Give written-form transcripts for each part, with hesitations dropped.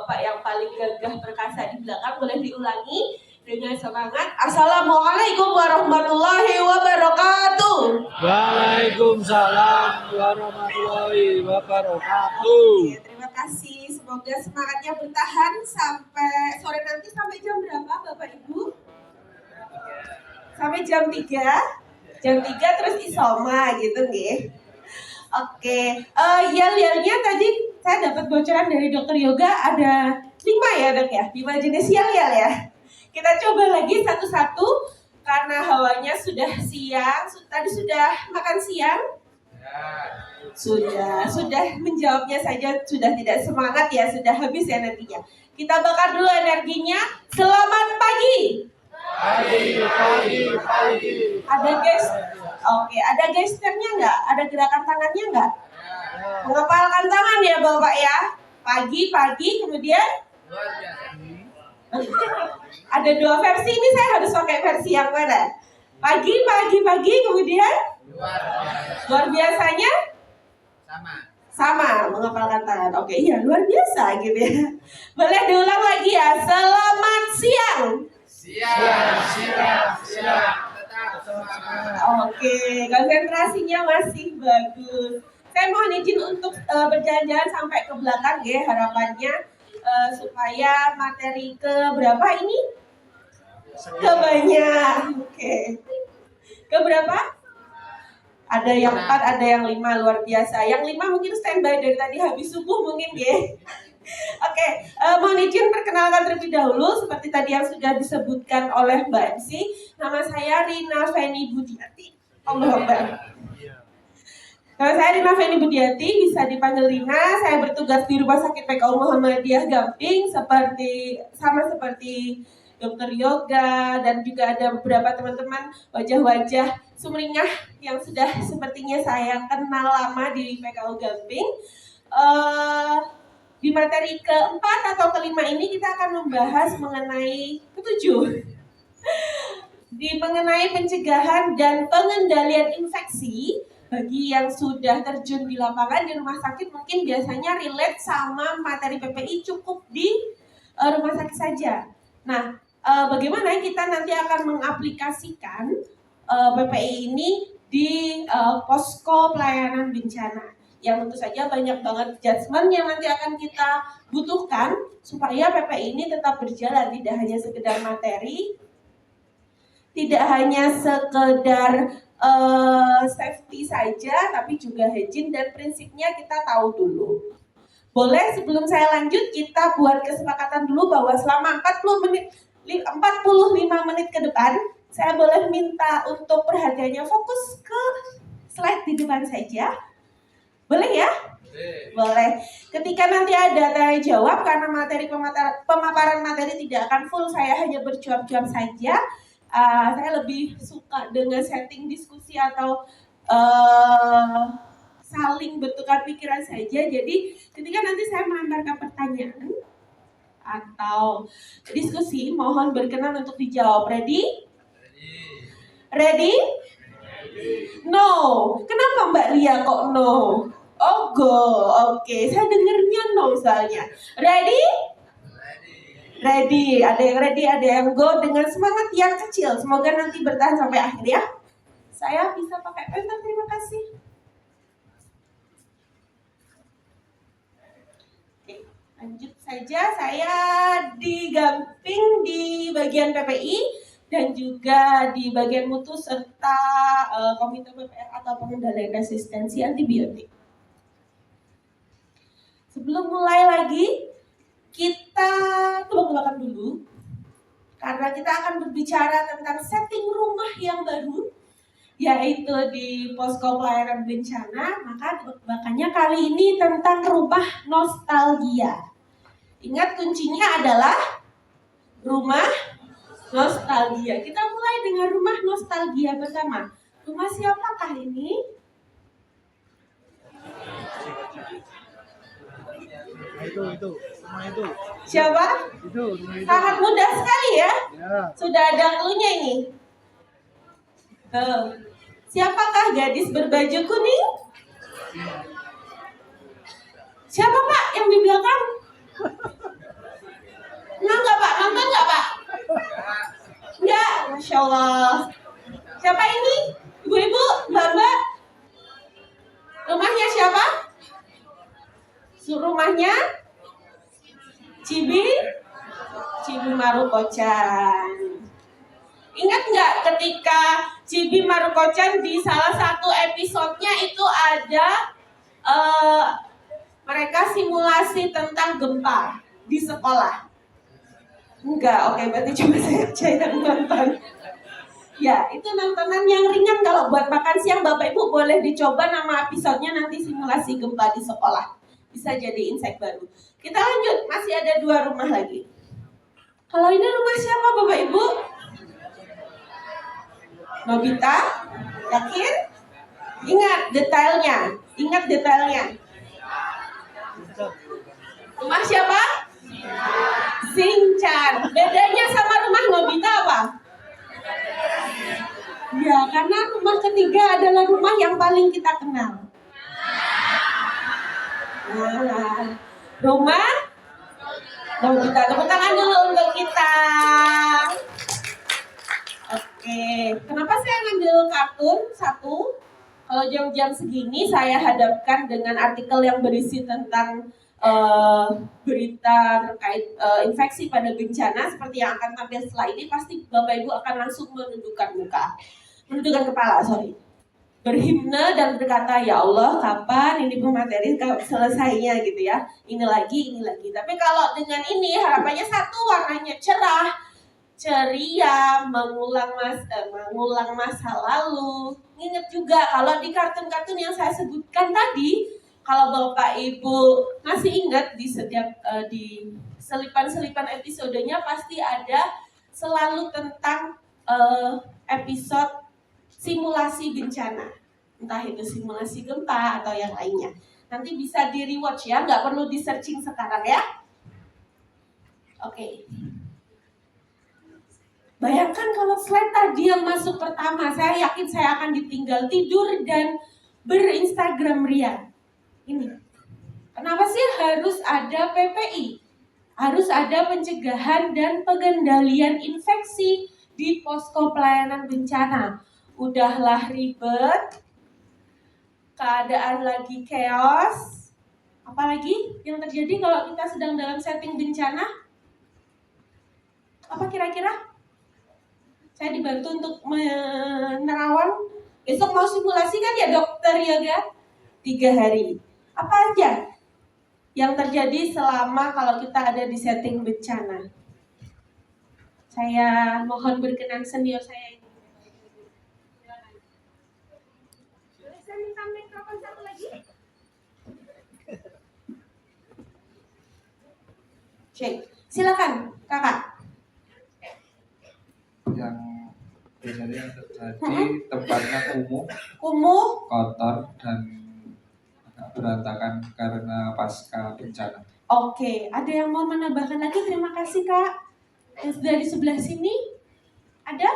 bapak-bapak yang paling gagah perkasa di belakang boleh diulangi dengan semangat. Assalamualaikum warahmatullahi wabarakatuh. Waalaikumsalam warahmatullahi wabarakatuh. Oke, terima kasih. Semoga semangatnya bertahan sampai sore nanti. Sampai jam berapa Bapak Ibu? Sampai jam 3. Jam 3 terus isoma gitu nggih. Oke, yel-yelnya tadi saya dapat bocoran dari dokter yoga ada 5 ya dok ya, 5 jenis yel-yel ya. Kita coba lagi satu-satu karena hawanya sudah siang. Tadi sudah makan siang? Sudah menjawabnya saja sudah tidak semangat ya, sudah habis energinya. Kita bakar dulu energinya. Selamat pagi. Pagi. Ada Oke, ada gesturnya nggak? Ada gerakan tangannya nggak? Mengepalkan tangan ya Bapak ya. Pagi, kemudian ada 2 versi, ini saya harus pakai versi yang mana? Pagi, kemudian luar biasanya? Sama, mengepalkan tangan. Oke, iya luar biasa gitu ya. Boleh diulang lagi ya. Selamat siang. Siang. Oke, konsentrasinya masih bagus. Saya mohon izin untuk berjalan-jalan sampai ke belakang ya, harapannya supaya materi ke berapa ini? Ke banyak. Oke. Ke berapa? Ada yang 4, ada yang 5, luar biasa. Yang 5 mungkin standby dari tadi habis subuh mungkin ya. Oke, mohon izin perkenalkan terlebih dahulu seperti tadi yang sudah disebutkan oleh Mbak MC. Nama saya Rina Feni Budiati. Nama saya Rina Feni Budiati, bisa dipanggil Rina. Saya bertugas di Rumah Sakit PKU Muhammadiyah Gamping sama seperti dokter yoga dan juga ada beberapa teman-teman wajah-wajah sumringah yang sudah sepertinya saya kenal lama di PKU Gamping. Di materi keempat atau kelima ini kita akan membahas mengenai ketujuh mengenai pencegahan dan pengendalian infeksi. Bagi yang sudah terjun di lapangan di rumah sakit mungkin biasanya relate sama materi PPI cukup di rumah sakit saja. Nah, bagaimana kita nanti akan mengaplikasikan PPI ini di posko pelayanan bencana? Yang tentu saja banyak banget judgement yang nanti akan kita butuhkan supaya PPI ini tetap berjalan, tidak hanya sekedar materi, tidak hanya sekedar safety saja, tapi juga hygiene dan prinsipnya kita tahu dulu. Boleh sebelum saya lanjut kita buat kesepakatan dulu bahwa selama 45 menit ke depan saya boleh minta untuk perhatiannya fokus ke slide di depan saja. Boleh ya? Boleh. Ketika nanti ada tanya jawab, karena pemaparan materi tidak akan full, saya hanya bercuap-cuap saja. Saya lebih suka dengan setting diskusi atau saling bertukar pikiran saja. Jadi ketika nanti saya melemparkan pertanyaan atau diskusi, mohon berkenan untuk dijawab. Ready? No. Kenapa Mbak Lia kok no? Oh go. Oke, saya dengernya no soalnya. Ready? Ada yang ready, ada yang go dengan semangat yang kecil. Semoga nanti bertahan sampai akhir ya. Saya bisa pakai printer, terima kasih. Oke, lanjut saja. Saya di Gamping di bagian PPI dan juga di bagian mutu serta komite PPR atau pengendalian resistensi antibiotik. Sebelum mulai lagi, kita tebak-tebakan dulu karena kita akan berbicara tentang setting rumah yang baru, yaitu di posko pelayanan bencana. Maka tebak-tebakannya kali ini tentang rumah nostalgia. Ingat kuncinya adalah rumah nostalgia. Kita mulai dengan rumah nostalgia pertama. Rumah siapakah ini? Itu. Siapa? Itu. Sangat mudah sekali ya. Sudah ada clue-nya ini. Siapakah gadis berbaju kuning? Siapa Pak yang di belakang? Masya Allah. Siapa ini? Ibu-ibu, mbak-mbak? Rumahnya siapa? Rumahnya Cibi Marukocan. Ingat nggak ketika Cibi Marukocan di salah satu episodenya itu ada mereka simulasi tentang gempa di sekolah? Enggak, oke, berarti cuma saya aja yang nonton. Ya, itu nontonan yang ringan. Kalau buat makan siang Bapak Ibu boleh dicoba, nama episodenya nanti simulasi gempa di sekolah. Bisa jadi insight baru. Kita lanjut, masih ada 2 rumah lagi. Kalau ini rumah siapa Bapak Ibu? Nobita? Yakin? Ingat detailnya. Rumah siapa? Shinchan. Bedanya sama rumah Nobita apa? Ya, karena rumah ketiga adalah rumah yang paling kita kenal. Nah, rumah Nobita. Tepuk tangan dulu untuk kita. Oke, kenapa saya ngambil kartun satu? Kalau jam-jam segini saya hadapkan dengan artikel yang berisi tentang berita terkait infeksi pada bencana seperti yang akan tampil setelah ini. Pasti Bapak Ibu akan langsung menundukkan kepala, berhimne dan berkata, ya Allah, kapan ini pemateri selesainya gitu ya, ini lagi. Tapi kalau dengan ini harapannya satu, warnanya cerah, ceria, mengulang masa lalu. Ingat juga kalau di kartun-kartun yang saya sebutkan tadi, kalau Bapak Ibu masih ingat di setiap di selipan-selipan episodenya pasti ada selalu tentang episode simulasi bencana. Entah itu simulasi gempa atau yang lainnya. Nanti bisa di rewatch ya, nggak perlu di searching sekarang ya. Oke. Bayangkan kalau slide tadi yang masuk pertama, saya yakin saya akan ditinggal tidur dan berinstagram ria. Ini, kenapa sih harus ada PPI? Harus ada pencegahan dan pengendalian infeksi di posko pelayanan bencana. Udahlah ribet, keadaan lagi chaos. Apalagi yang terjadi kalau kita sedang dalam setting bencana? Apa kira-kira? Saya dibantu untuk menerawang. Besok mau simulasi kan ya dokter yoga? 3 hari. Apa aja yang terjadi selama kalau kita ada di setting bencana? Saya mohon berkenan senior saya ini. Boleh saya minta mikrofon satu lagi? Cek, silakan kakak. Yang biasanya yang terjadi tempatnya kumuh, kotor dan agak berantakan karena pasca bencana. Oke, ada yang mau menambahkan lagi? Terima kasih kak. Yang dari sebelah sini ada?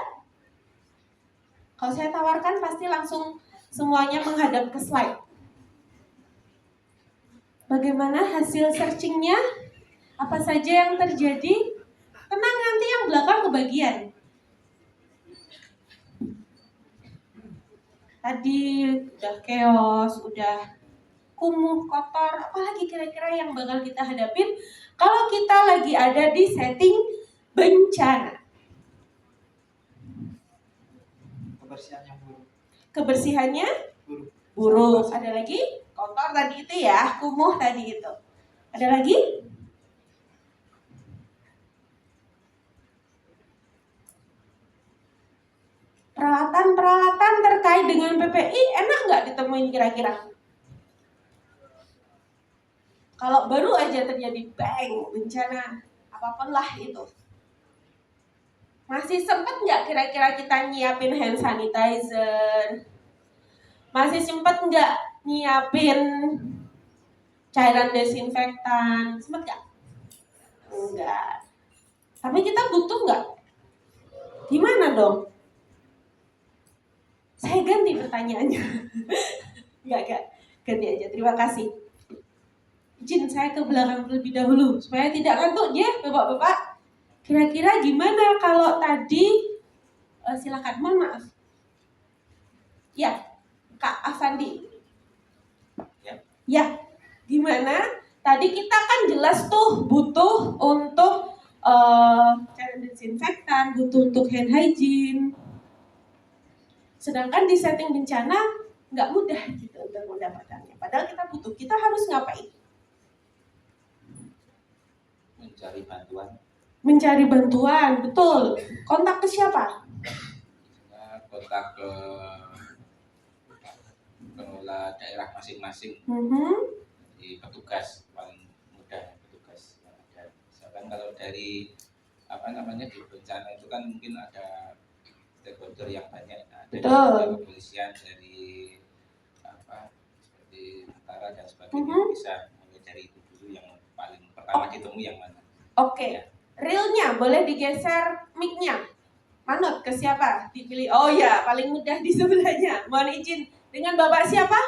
Kalau saya tawarkan pasti langsung semuanya menghadap ke slide. Bagaimana hasil searchingnya? Apa saja yang terjadi? Tenang, nanti yang belakang kebagian. Tadi udah chaos, udah kumuh, kotor, apalagi kira-kira yang bakal kita hadapin kalau kita lagi ada di setting bencana. Kebersihannya buruk. Ada lagi? Kotor tadi itu ya, kumuh tadi itu. Ada lagi? Peralatan-peralatan terkait dengan PPI enak nggak ditemuin kira-kira? Kalau baru aja terjadi bang, bencana, apapun lah itu. Masih sempet nggak kira-kira kita nyiapin hand sanitizer? Masih sempet nggak nyiapin cairan desinfektan? Sempet nggak? Enggak. Tapi kita butuh nggak? Gimana dong? Saya ganti pertanyaannya. Enggak. Ganti aja. Terima kasih. Izin saya ke belakang terlebih dahulu supaya tidak ngantuk ya, Bapak-bapak. Kira-kira gimana kalau tadi Silakan, mohon maaf. Ya, Kak Afandi. Ya, gimana? Tadi kita kan jelas tuh butuh untuk cairan desinfektan, butuh untuk hand hygiene. Sedangkan di setting bencana nggak mudah gitu untuk mendapatkannya. Padahal kita butuh. Kita harus ngapain? Mencari bantuan. Mencari bantuan, betul. Kontak ke siapa? Kontak ke pengelola daerah masing-masing. Di petugas paling mudah, petugas yang ada. Misalkan kalau dari di bencana itu kan mungkin ada stakeholder yang banyak, dari kepolisian, dari seperti tentara dan sebagainya. Bisa mulai dari itu dulu yang paling pertama ditemui yang mana. Oke. Ya. Realnya boleh digeser mic-nya. Manut ke siapa? Dipilih. Oh ya, paling mudah di sebelahnya. Mohon izin. Dengan Bapak siapa?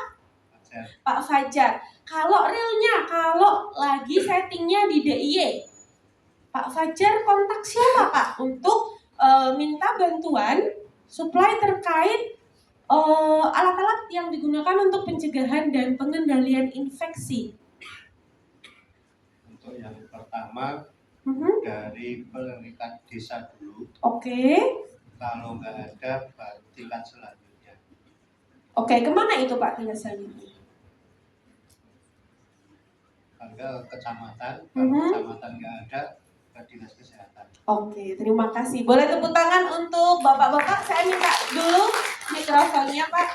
Fajar. Pak Fajar. Kalau realnya, kalau lagi settingnya di DIY, Pak Fajar kontak siapa Pak untuk minta bantuan supply terkait alat-alat yang digunakan untuk pencegahan dan pengendalian infeksi? Untuk yang pertama dari perangkat desa dulu. Oke. Kalau nggak ada, tingkat selanjutnya. Oke, kemana itu Pak tingkat selanjutnya? Ke kecamatan, kalau kecamatan nggak ada, ke dinas kesehatan. Oke, terima kasih. Boleh tepuk tangan untuk bapak-bapak. Saya minta dulu mikrofonnya Pak.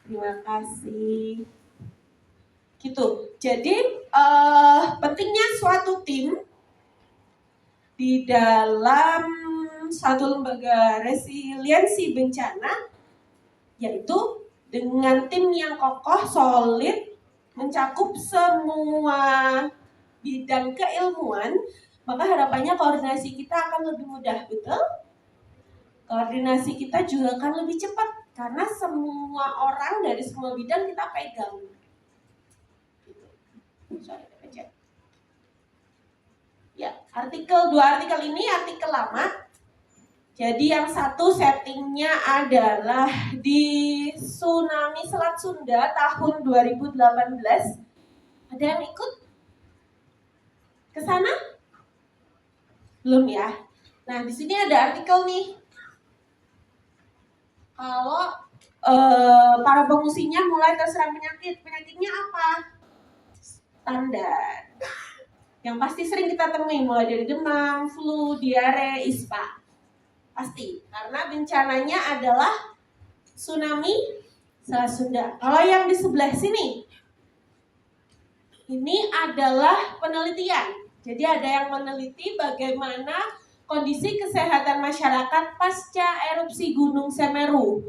Terima kasih. Gitu. Jadi pentingnya suatu tim di dalam satu lembaga resiliensi bencana, yaitu dengan tim yang kokoh, solid, mencakup semua bidang keilmuan, maka harapannya koordinasi kita akan lebih mudah, betul? Koordinasi kita juga akan lebih cepat, karena semua orang dari semua bidang kita pegang. Ya, dua artikel ini artikel lama. Jadi yang satu settingnya adalah di tsunami Selat Sunda tahun 2018. Ada yang ikut ke sana? Belum ya? Nah, di sini ada artikel nih. Kalau para pengungsinya mulai terserang penyakit. Penyakitnya apa? Standar. Yang pasti sering kita temui mulai dari demam, flu, diare, ispa. Pasti, karena bencananya adalah tsunami Selat Sunda. Kalau yang di sebelah sini, ini adalah penelitian. Jadi ada yang meneliti bagaimana kondisi kesehatan masyarakat pasca erupsi Gunung Semeru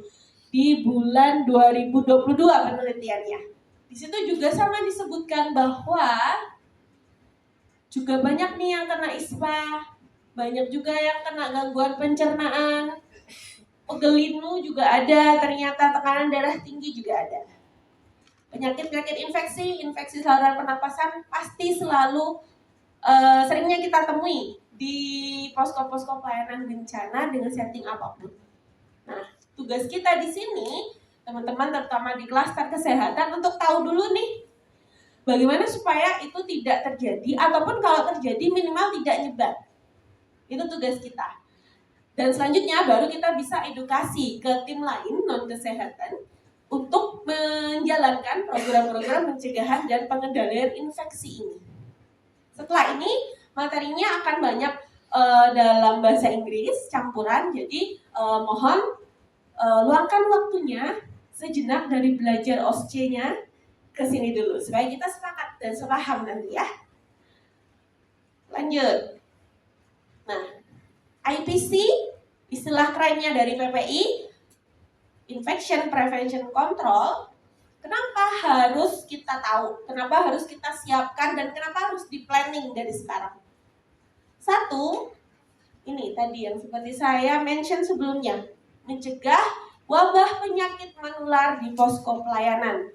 di bulan 2022 penelitiannya. Di situ juga sama disebutkan bahwa juga banyak nih yang kena ispa, banyak juga yang kena gangguan pencernaan, pegelinu juga ada, ternyata tekanan darah tinggi juga ada. Penyakit-penyakit infeksi saluran pernapasan pasti selalu seringnya kita temui di posko-posko pelayanan bencana dengan setting apapun. Nah, tugas kita di sini, teman-teman terutama di klaster kesehatan, untuk tahu dulu nih, bagaimana supaya itu tidak terjadi, ataupun kalau terjadi minimal tidak nyebar. Itu tugas kita. Dan selanjutnya baru kita bisa edukasi ke tim lain non-kesehatan untuk menjalankan program-program pencegahan dan pengendalian infeksi ini. Setelah ini materinya akan banyak dalam bahasa Inggris campuran, jadi mohon luangkan waktunya sejenak dari belajar OSCE-nya ke sini dulu supaya kita sepakat dan sepaham nanti ya. Lanjut. Nah, IPC istilah kerennya dari PPI, Infection Prevention Control. Kenapa harus kita tahu? Kenapa harus kita siapkan dan kenapa harus di planning dari sekarang? Satu, ini tadi yang seperti saya mention sebelumnya, mencegah wabah penyakit menular di posko pelayanan.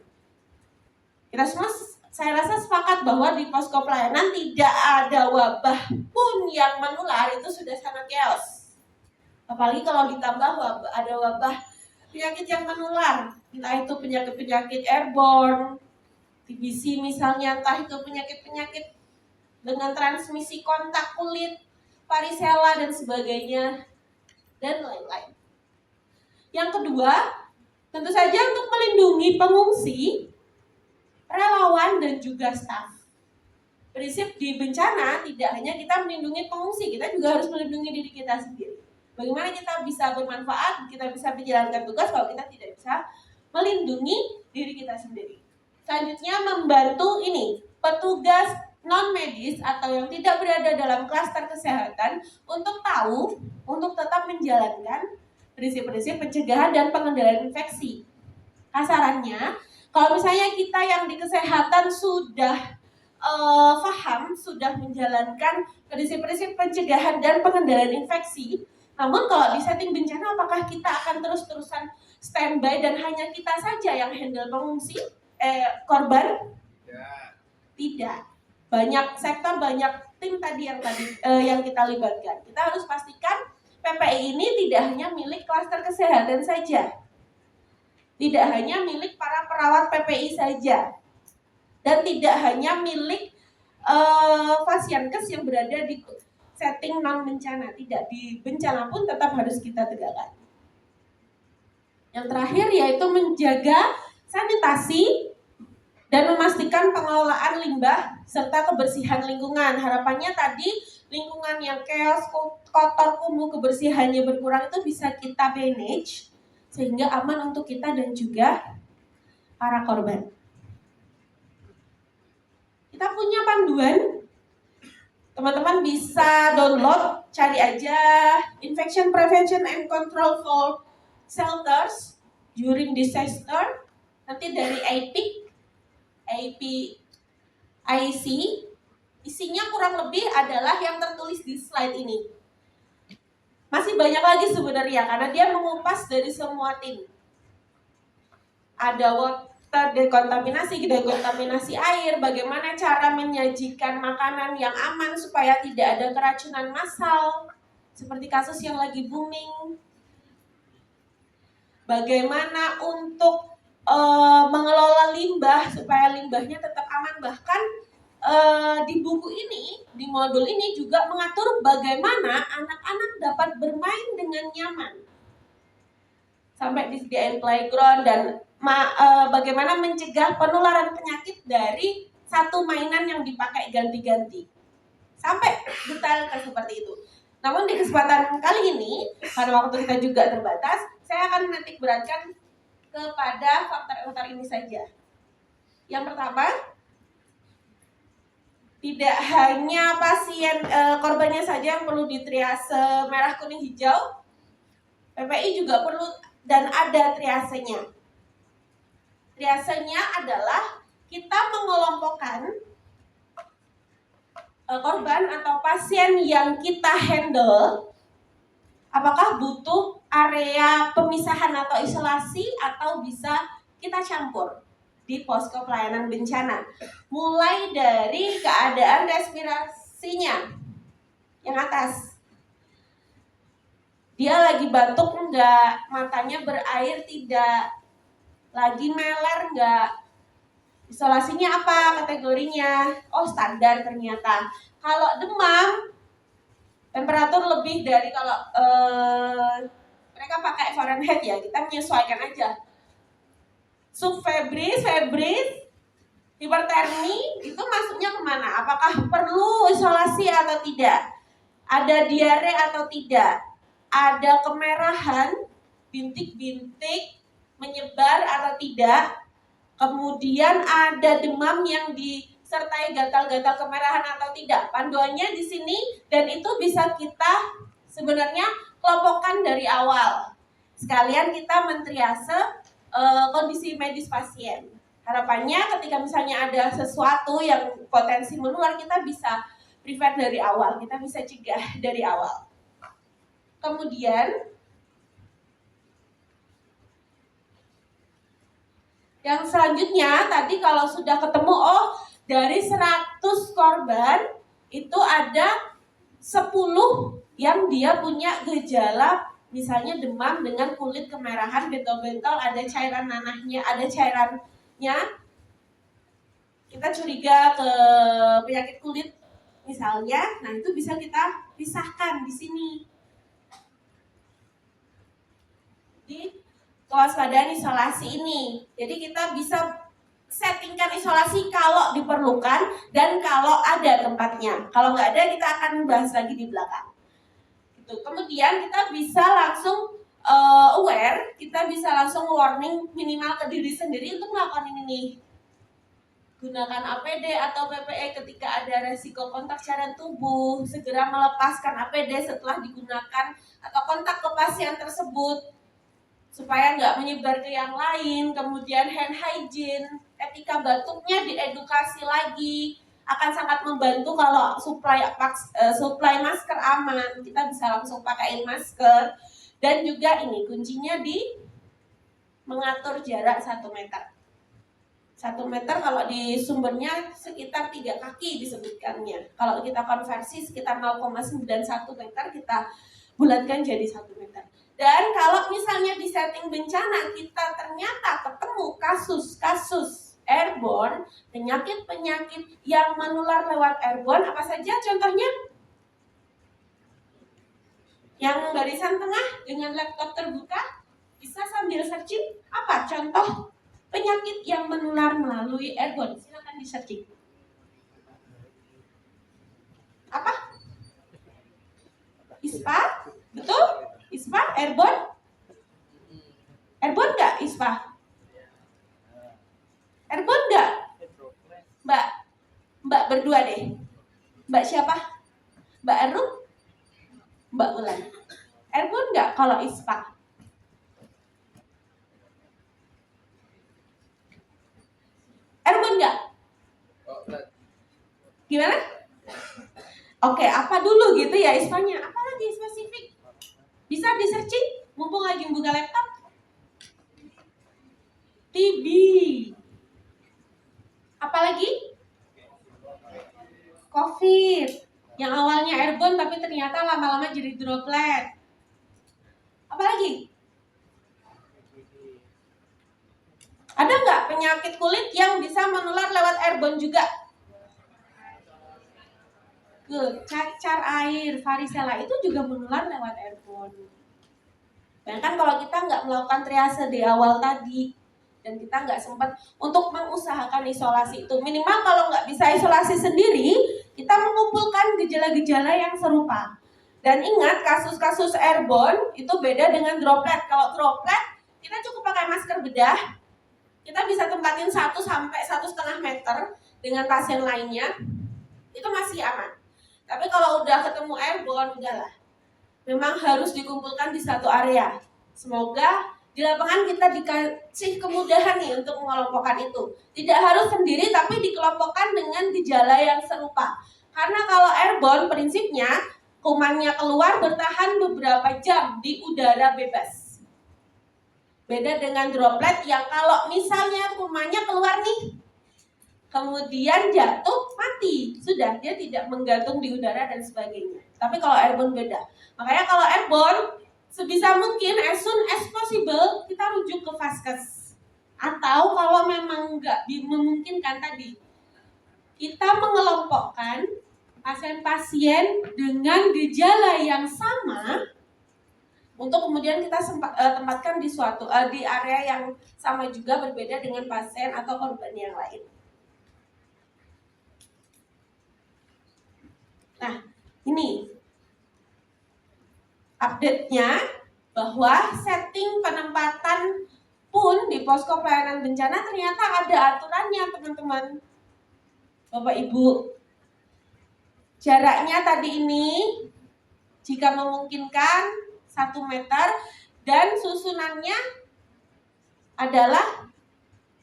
Kita semua saya rasa sepakat bahwa di posko pelayanan tidak ada wabah pun yang menular, itu sudah sangat chaos. Apalagi kalau ditambah ada wabah penyakit yang menular, entah itu penyakit-penyakit airborne, TBC misalnya, entah itu penyakit-penyakit dengan transmisi kontak kulit, varicella dan sebagainya, dan lain-lain. Yang kedua, tentu saja untuk melindungi pengungsi, relawan dan juga staf. Prinsip di bencana tidak hanya kita melindungi pengungsi, kita juga harus melindungi diri kita sendiri. Bagaimana kita bisa bermanfaat, kita bisa menjalankan tugas kalau kita tidak bisa melindungi diri kita sendiri. Selanjutnya membantu ini, petugas non-medis atau yang tidak berada dalam klaster kesehatan untuk tahu, untuk tetap menjalankan prinsip-prinsip pencegahan dan pengendalian infeksi. Kasarannya, kalau misalnya kita yang di kesehatan sudah paham, sudah menjalankan prinsip-prinsip pencegahan dan pengendalian infeksi, namun kalau di setting bencana, apakah kita akan terus-terusan standby dan hanya kita saja yang handle pengungsi, korban? Tidak. Banyak sektor, banyak tim tadi yang kita libatkan. Kita harus pastikan PPI ini tidak hanya milik klaster kesehatan saja, tidak hanya milik para perawat PPI saja, dan tidak hanya milik Fasiankes yang berada di setting non bencana. Tidak, di bencana pun tetap harus kita tegakkan. Yang terakhir yaitu menjaga sanitasi dan memastikan pengelolaan limbah serta kebersihan lingkungan. Harapannya tadi lingkungan yang chaos, kotor, kumuh, kebersihannya berkurang itu bisa kita manage sehingga aman untuk kita dan juga para korban. Kita punya panduan, teman-teman bisa download, cari aja Infection Prevention and Control for Shelters During Disaster, nanti dari APIC. Isinya kurang lebih adalah yang tertulis di slide ini. Masih banyak lagi sebenarnya karena dia mengupas dari semua tim. Ada water dekontaminasi air, bagaimana cara menyajikan makanan yang aman supaya tidak ada keracunan massal, seperti kasus yang lagi booming. Bagaimana untuk mengelola limbah supaya limbahnya tetap aman. Bahkan di buku ini, di modul ini juga mengatur bagaimana anak-anak dapat bermain dengan nyaman. Sampai disediain playground dan bagaimana mencegah penularan penyakit dari satu mainan yang dipakai ganti-ganti. Sampai detail seperti itu. Namun di kesempatan kali ini, karena waktu kita juga terbatas, saya akan menitik beratkan kepada faktor-faktor ini saja. Yang pertama, tidak hanya pasien korbannya saja yang perlu ditriase merah, kuning, hijau, PPI juga perlu dan ada triasenya. Triasenya adalah kita mengelompokkan korban atau pasien yang kita handle, apakah butuh area pemisahan atau isolasi atau bisa kita campur di posko pelayanan bencana. Mulai dari keadaan respirasinya yang atas. Dia lagi batuk enggak, matanya berair tidak, lagi meler enggak, isolasinya apa kategorinya? Oh, standar ternyata. Kalau demam, temperatur lebih dari kalau mereka pakai Fahrenheit ya, kita menyesuaikan aja. Subfebris, febris, hipertermi itu masuknya kemana? Apakah perlu isolasi atau tidak? Ada diare atau tidak? Ada kemerahan, bintik-bintik menyebar atau tidak? Kemudian ada demam yang disertai gatal-gatal kemerahan atau tidak? Panduannya di sini dan itu bisa kita sebenarnya kelompokkan dari awal. Sekalian kita mentriase kondisi medis pasien. Harapannya ketika misalnya ada sesuatu yang potensi menular, kita bisa prevent dari awal, kita bisa cegah dari awal. Kemudian yang selanjutnya tadi kalau sudah ketemu, oh dari 100 korban itu ada 10 yang dia punya gejala misalnya demam dengan kulit kemerahan, bentol-bentol, ada cairan nanahnya, ada cairannya, kita curiga ke penyakit kulit misalnya, nah itu bisa kita pisahkan di sini. Di kewaspadaan isolasi ini. Jadi kita bisa settingkan isolasi kalau diperlukan dan kalau ada tempatnya. Kalau nggak ada, kita akan bahas lagi di belakang. Gitu. Kemudian kita bisa langsung aware, kita bisa langsung warning minimal ke diri sendiri untuk melakukan ini nih. Gunakan APD atau PPE ketika ada resiko kontak cairan tubuh. Segera melepaskan APD setelah digunakan atau kontak ke pasien tersebut supaya nggak menyebar ke yang lain. Kemudian hand hygiene, etika batuknya diedukasi lagi, akan sangat membantu kalau supply masker aman. Kita bisa langsung pakaiin masker. Dan juga ini kuncinya di mengatur jarak 1 meter. 1 meter kalau di sumbernya sekitar 3 kaki disebutkannya. Kalau kita konversi sekitar 0,91 meter, kita bulatkan jadi 1 meter. Dan kalau misalnya di setting bencana kita ternyata ketemu kasus-kasus airborne, penyakit-penyakit yang menular lewat airborne, apa saja contohnya? Yang barisan tengah dengan laptop terbuka bisa sambil searching, apa contoh penyakit yang menular melalui airborne? Silakan di searching. Apa? ISPA? Betul? ISPA? Airborne? Airborne nggak ISPA? Airborne nggak? Mbak berdua deh. Mbak siapa? Mbak Arum? Mbak Ulan. Airborne nggak kalau ISPA? Airborne nggak? Gimana? Oke, apa dulu gitu ya ISPA-nya? Apa lagi spesifik? Bisa di searching, mumpung lagi buka laptop. TB. Apalagi? COVID. Yang awalnya airborne tapi ternyata lama-lama jadi droplet. Apalagi? Ada nggak penyakit kulit yang bisa menular lewat airborne juga? Cacar air, varicella itu juga menular lewat airborne. Bahkan kalau kita nggak melakukan triase di awal tadi dan kita nggak sempat untuk mengusahakan isolasi itu, minimal kalau nggak bisa isolasi sendiri, kita mengumpulkan gejala-gejala yang serupa. Dan ingat, kasus-kasus airborne itu beda dengan droplet. Kalau droplet, kita cukup pakai masker bedah, kita bisa tempatin 1 sampai 1,5 meter dengan pasien lainnya, itu masih aman. Tapi kalau udah ketemu airborne, udahlah. Memang harus dikumpulkan di satu area. Semoga di lapangan kita dikasih kemudahan nih untuk mengelompokkan itu. Tidak harus sendiri, tapi dikelompokkan dengan gejala yang serupa. Karena kalau airborne prinsipnya kumannya keluar bertahan beberapa jam di udara bebas. Beda dengan droplet yang kalau misalnya kumannya keluar nih, kemudian jatuh, mati. Sudah, dia tidak menggantung di udara dan sebagainya. Tapi kalau airborne beda. Makanya kalau airborne, sebisa mungkin as soon as possible kita rujuk ke vaskes. Atau kalau memang nggak memungkinkan tadi, kita mengelompokkan pasien-pasien dengan gejala yang sama untuk kemudian kita tempatkan di area yang sama juga, berbeda dengan pasien atau korban yang lain. Nah, ini update-nya bahwa setting penempatan pun di posko pelayanan bencana ternyata ada aturannya, teman-teman. Bapak Ibu, jaraknya tadi ini jika memungkinkan 1 meter dan susunannya adalah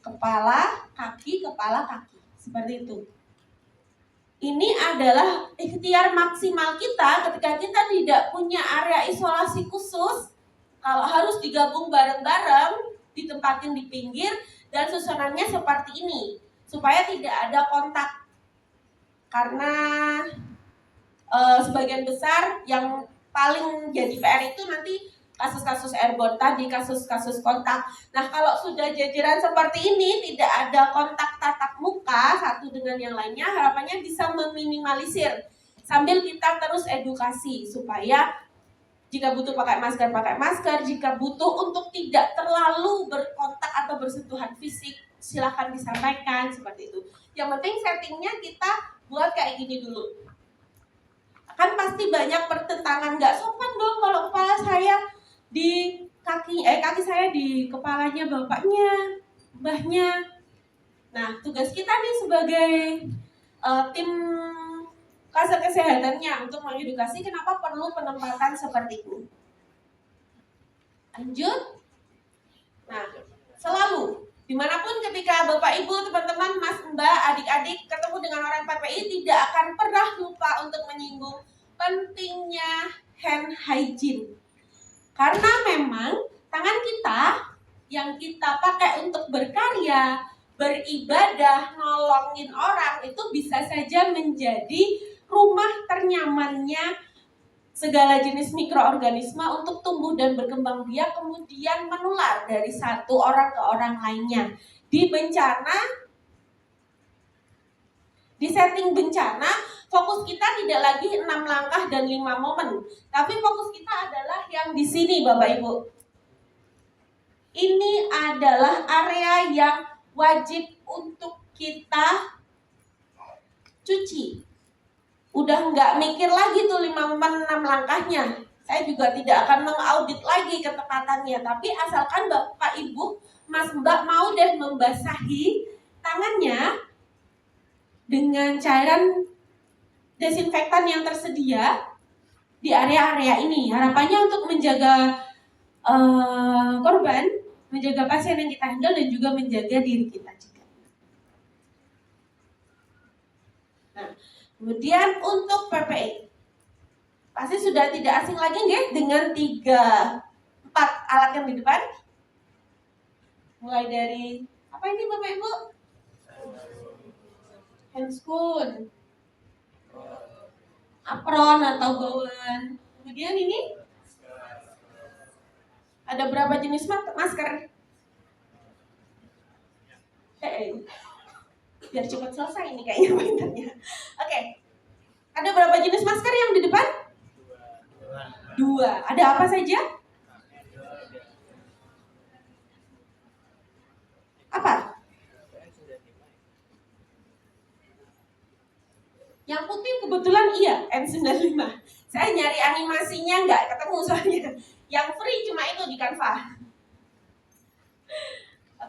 kepala kaki seperti itu. Ini adalah ikhtiar maksimal kita ketika kita tidak punya area isolasi khusus. Kalau harus digabung bareng-bareng, ditempatin di pinggir, dan susunannya seperti ini supaya tidak ada kontak. Karena sebagian besar yang paling jadi PR itu nanti kasus-kasus airborne tadi, kasus-kasus kontak. Nah, kalau sudah jajaran seperti ini, tidak ada kontak tatap muka satu dengan yang lainnya, harapannya bisa meminimalisir sambil kita terus edukasi supaya jika butuh pakai masker, jika butuh untuk tidak terlalu berkontak atau bersentuhan fisik, silakan disampaikan seperti itu. Yang penting settingnya kita buat kayak gini dulu. Kan pasti banyak pertentangan, nggak sopan dong kalau kepala saya di kaki saya di kepalanya bapaknya, mbahnya. Nah, tugas kita nih sebagai tim kasar kesehatannya untuk mengedukasi kenapa perlu penempatan seperti ini. Lanjut. Nah, selalu dimanapun ketika Bapak Ibu, teman-teman, Mas, Mbak, adik-adik ketemu dengan orang PPI tidak akan pernah lupa untuk menyinggung pentingnya hand hygiene. Karena memang tangan kita yang kita pakai untuk berkarya, beribadah, nolongin orang itu bisa saja menjadi rumah ternyamannya segala jenis mikroorganisme untuk tumbuh dan berkembang biak, kemudian menular dari satu orang ke orang lainnya. Di setting bencana, fokus kita tidak lagi 6 langkah dan 5 momen, tapi fokus kita adalah yang di sini, Bapak Ibu. Ini adalah area yang wajib untuk kita cuci. Udah nggak mikir lagi tuh 5 momen 6 langkahnya. Saya juga tidak akan mengaudit lagi ketepatannya, tapi asalkan Bapak Ibu, Mas Mbak mau deh membasahi tangannya dengan cairan desinfektan yang tersedia di area-area ini. Harapannya untuk menjaga korban, menjaga pasien yang kita handle dan juga menjaga diri kita juga. Nah, kemudian untuk PPI, pasti sudah tidak asing lagi nggih dengan 4 alat yang di depan. Mulai dari apa ini Bapak Ibu? Handscoon, apron atau gaun. Kemudian ini ada berapa jenis masker? Biar cepat selesai ini kayaknya pointernya. Oke. Ada berapa jenis masker yang di depan? 2. Ada apa saja? Apa? Yang putih kebetulan iya, N95. Saya nyari animasinya nggak ketemu soalnya. Yang free cuma itu di Canva.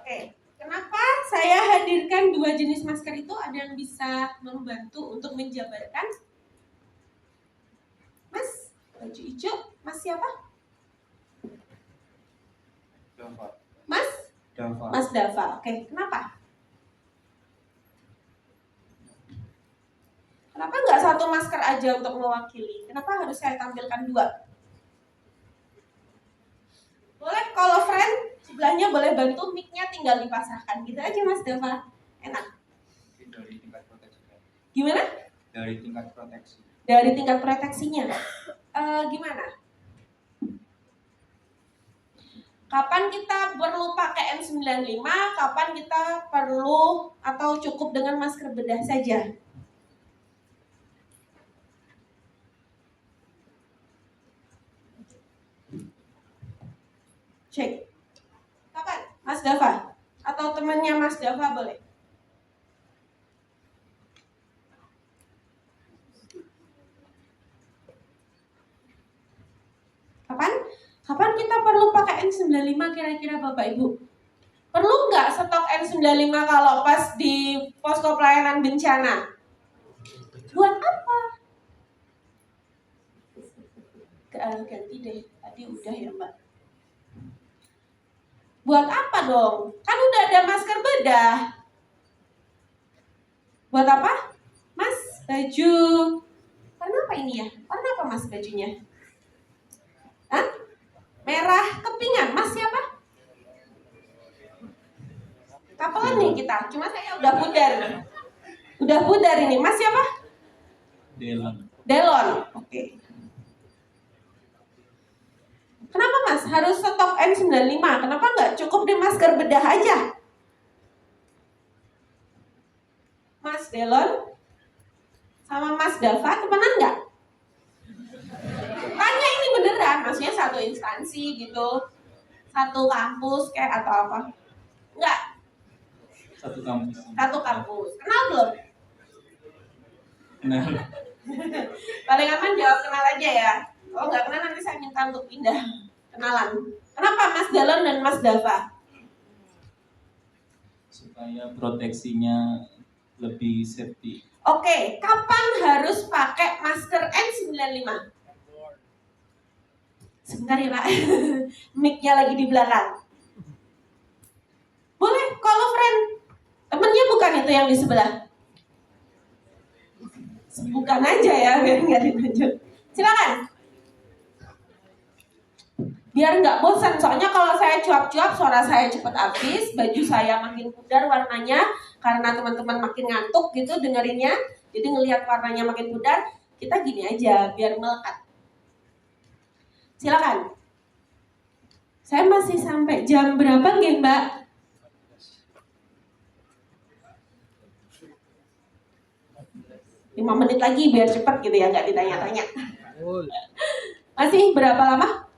Oke. Kenapa saya hadirkan 2 jenis masker itu? Ada yang bisa membantu untuk menjabarkan? Mas, baju hijau, Mas siapa? Dava. Mas? Dava. Mas Dava. Oke, kenapa? Kenapa nggak 1 masker aja untuk mewakili? Kenapa harus saya tampilkan 2? Boleh kalau friend sebelahnya boleh bantu, mic-nya tinggal dipasrahkan gitu aja Mas Dava. Enak. Dari tingkat proteksi. Gimana? Dari tingkat proteksi. Dari tingkat proteksinya. Gimana? Kapan kita perlu pakai N95? Kapan kita perlu atau cukup dengan masker bedah saja? Cek. Kapan? Mas Dava? Atau temannya Mas Dava boleh? Kapan? Kapan kita perlu pakai N95 kira-kira Bapak Ibu? Perlu nggak stok N95 kalau pas di posko pelayanan bencana? Buat apa? Ganti deh, tadi udah ya Mbak. Buat apa dong? Kan udah ada masker bedah. Buat apa? Mas, baju. Warna apa ini ya? Warna apa Mas bajunya? Hah? Merah kepingan. Mas siapa? Kapelan nih kita. Cuma saya udah pudar. Udah pudar ini. Mas siapa? Delon. Delon. Oke. Kenapa Mas harus stok N95? Kenapa nggak cukup di masker bedah aja? Mas Delon sama Mas Dava temenan nggak? Tanya ini beneran, maksudnya satu instansi gitu, satu kampus kayak atau apa? Enggak, Satu kampus. satu kampus. Kenal belum? Nah, Paling aman jawab kenal aja ya. Kalau nggak kenal nanti saya minta untuk pindah kenalan. Kenapa Mas Delon dan Mas Dava? supaya proteksinya lebih safety. Oke, kapan harus pakai masker N95? Sebentar ya Pak, mic-nya lagi di belakang. Boleh, kalau friend. Temennya bukan itu yang di sebelah. Bukan aja ya, biar nggak ditunjuk. Silakan. Biar nggak bosan, soalnya kalau saya cuap-cuap suara saya cepat habis, baju saya makin pudar warnanya karena teman-teman makin ngantuk gitu dengerinnya. Jadi ngelihat warnanya makin pudar, kita gini aja biar melekat. Silakan. Saya masih sampai jam berapa nggih, Mbak? Lima menit lagi biar cepat gitu ya, nggak ditanya-tanya. Masih berapa lama?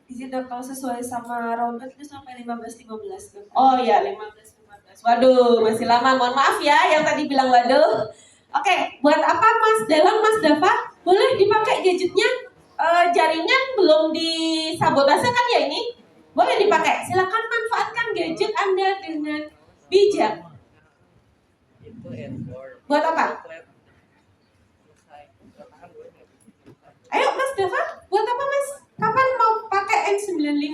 Izin dok, kalau sesuai sama ronde itu sampai 15-15 dok. Oh ya, 15. Waduh, masih lama. Mohon maaf ya yang tadi bilang waduh. Oke, buat apa Mas Delon, Mas Dava? Boleh dipakai gadgetnya? Jaringan belum disabotase kan ya ini? Boleh dipakai. Silakan manfaatkan gadget Anda dengan bijak. Buat apa? Ayo Mas Dava, buat apa Mas? Kapan mau pakai N95?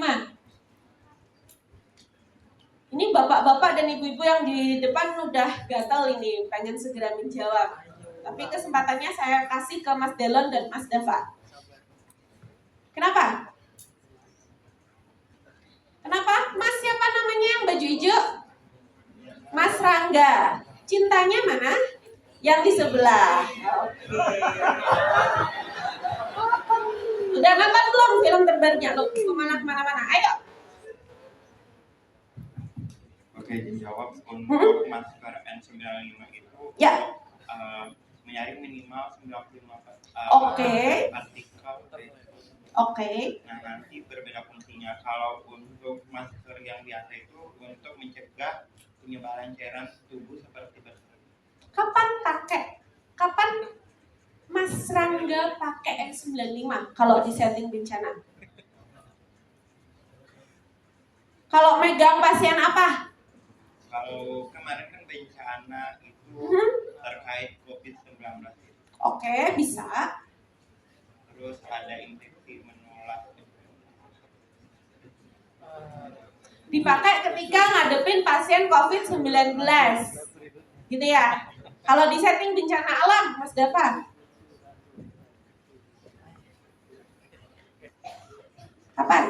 Ini bapak-bapak dan ibu-ibu yang di depan udah gatal ini, pengen segera menjawab. Tapi kesempatannya saya kasih ke Mas Delon dan Mas Dava. Kenapa? Kenapa? Mas siapa namanya yang baju hijau? Mas Rangga. Cintanya mana? Yang di sebelah. Oke. Udah nonton belum film terbarunya? Lo kemana-mana? Ayo. Oke, dijawab untuk masker N95 itu Ya. menyaring minimal 95 Oke. partikel. Oke. Nah, nanti berbeda fungsinya. Kalau untuk masker yang biasa itu untuk mencegah penyebaran cairan tubuh seperti bersin. Kapan pakai? Kapan Mas Rangga pakai N95 kalau di setting bencana? Kalau megang pasien apa? Kalau kemarin kan bencana itu terkait COVID-19 itu. Oke, bisa. Terus ada infeksi menular. Dipakai ketika ngadepin pasien COVID-19. Gitu ya. Kalau di setting bencana alam, Mas Dava. Kapan?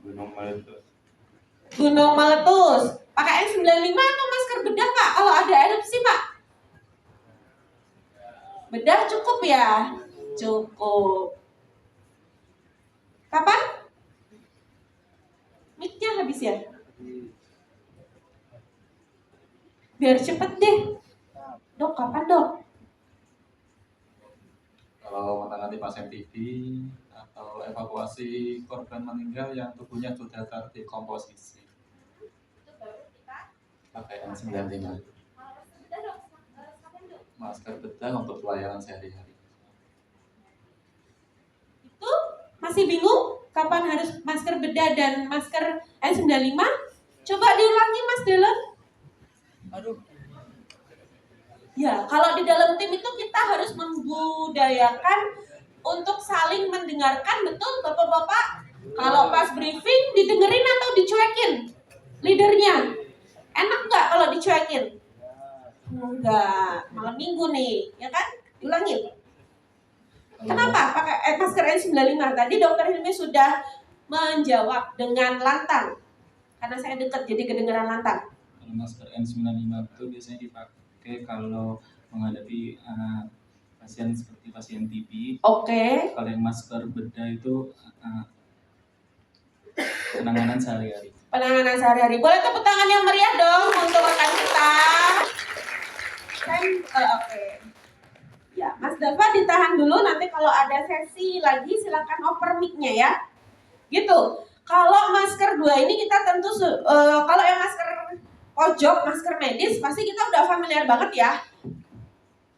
Gunung meletus. Gunung meletus. Pakai N95 atau masker bedah, Pak? Kalau ada erupsi, Pak? Bedah cukup ya? Cukup. Kapan? Mic-nya habis ya? Biar cepet deh. Dok, kapan dok? Kalau menangani pasien TB atau evakuasi korban meninggal yang tubuhnya sudah terdekomposisi, pakai N95. Masker bedah untuk pelayanan sehari-hari. Itu masih bingung kapan harus masker bedah dan masker N95? Coba diulangi Mas Delon. Aduh. Ya, kalau di dalam tim itu kita harus membudayakan untuk saling mendengarkan, betul Bapak-bapak? Kalau pas briefing didengerin atau dicuekin? Leadernya. Enak nggak kalau dicuekin? Enggak, malam minggu nih, ya kan? Diulangin. Kenapa pakai masker N95? Tadi Dokter Hilmi sudah menjawab dengan lantang. Karena saya dekat jadi kedengeran lantang. Kalau masker N95 itu biasanya dipakai kalau menghadapi pasien seperti pasien TB. Oke. Kalau yang masker bedah itu penanganan sehari-hari. Penanganan sehari-hari. Boleh tepuk tangan yang meriah dong untuk rekan kita. Oke. Ya, Mas Dava ditahan dulu, nanti kalau ada sesi lagi silakan oper mic-nya ya. Gitu. Kalau masker 2 ini kita tentu kalau yang masker pojok, masker medis pasti kita udah familiar banget ya.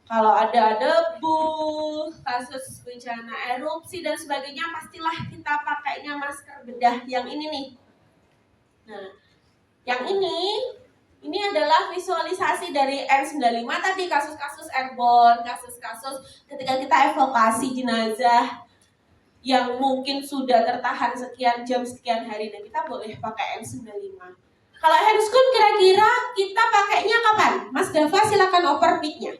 Kalau ada debu, kasus bencana erupsi dan sebagainya, pastilah kita pakainya masker bedah yang ini nih. Nah, yang ini adalah visualisasi dari N95 tadi, kasus-kasus airborne, kasus-kasus ketika kita evakuasi jenazah yang mungkin sudah tertahan sekian jam, sekian hari, dan kita boleh pakai N95. Kalau handscoon kira-kira kita pakainya kapan? Mas Dava silakan oper mic-nya.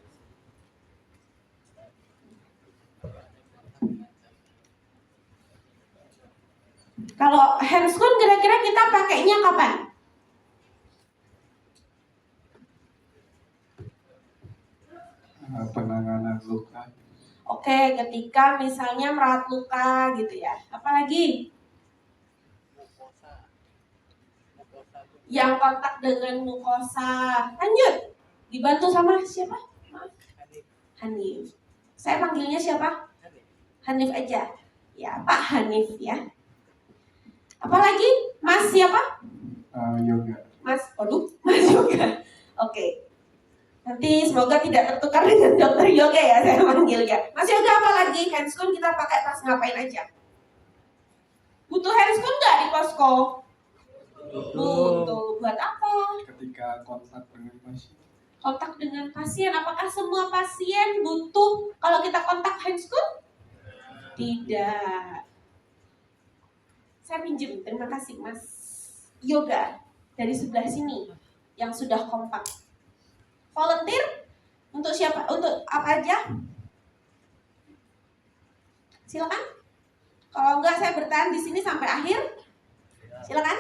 Kalau handscoon kira-kira kita pakainya kapan? Penanganan luka. Oke, ketika misalnya merawat luka gitu ya. Apalagi? Yang kontak dengan mukosa. Lanjut. Dibantu sama siapa? Maaf. Hanif. Saya panggilnya siapa? Hanif aja. Ya, Pak Hanif ya. Apalagi? Mas siapa? Yoga. Mas Yoga. Oke. Nanti semoga tidak tertukar dengan dokter Yoga ya, saya manggilnya. Mas Yoga, apalagi handscoon kita pakai pas ngapain aja? Butuh handscoon nggak di posko? Butuh. Buat apa? Ketika kontak dengan pasien. Kontak dengan pasien. Apakah semua pasien butuh kalau kita kontak handscoon? Tidak. Saya pinjem, terima kasih Mas Yoga dari sebelah sini yang sudah kompak. Volunteer untuk siapa? Untuk apa aja? Silakan. Kalau enggak saya bertahan di sini sampai akhir. Silakan.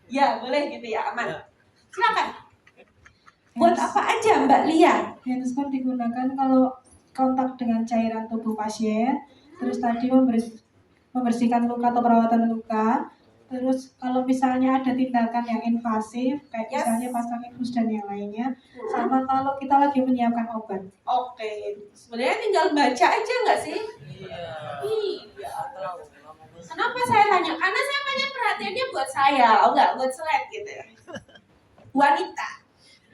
Ya, boleh gitu ya, aman. Silakan. Buat apa aja Mbak Lia? Handscoon digunakan kalau kontak dengan cairan tubuh pasien, terus tadi membersihkan luka atau perawatan luka. Terus kalau misalnya ada tindakan yang invasif, kayak Yes. misalnya pasang infus dan yang lainnya, sama kalau kita lagi menyiapkan obat. Oke, sebenarnya tinggal baca aja nggak sih? Iya. Kenapa saya tanya? Karena saya banyak perhatiannya buat saya, enggak buat slide gitu ya. Wanita.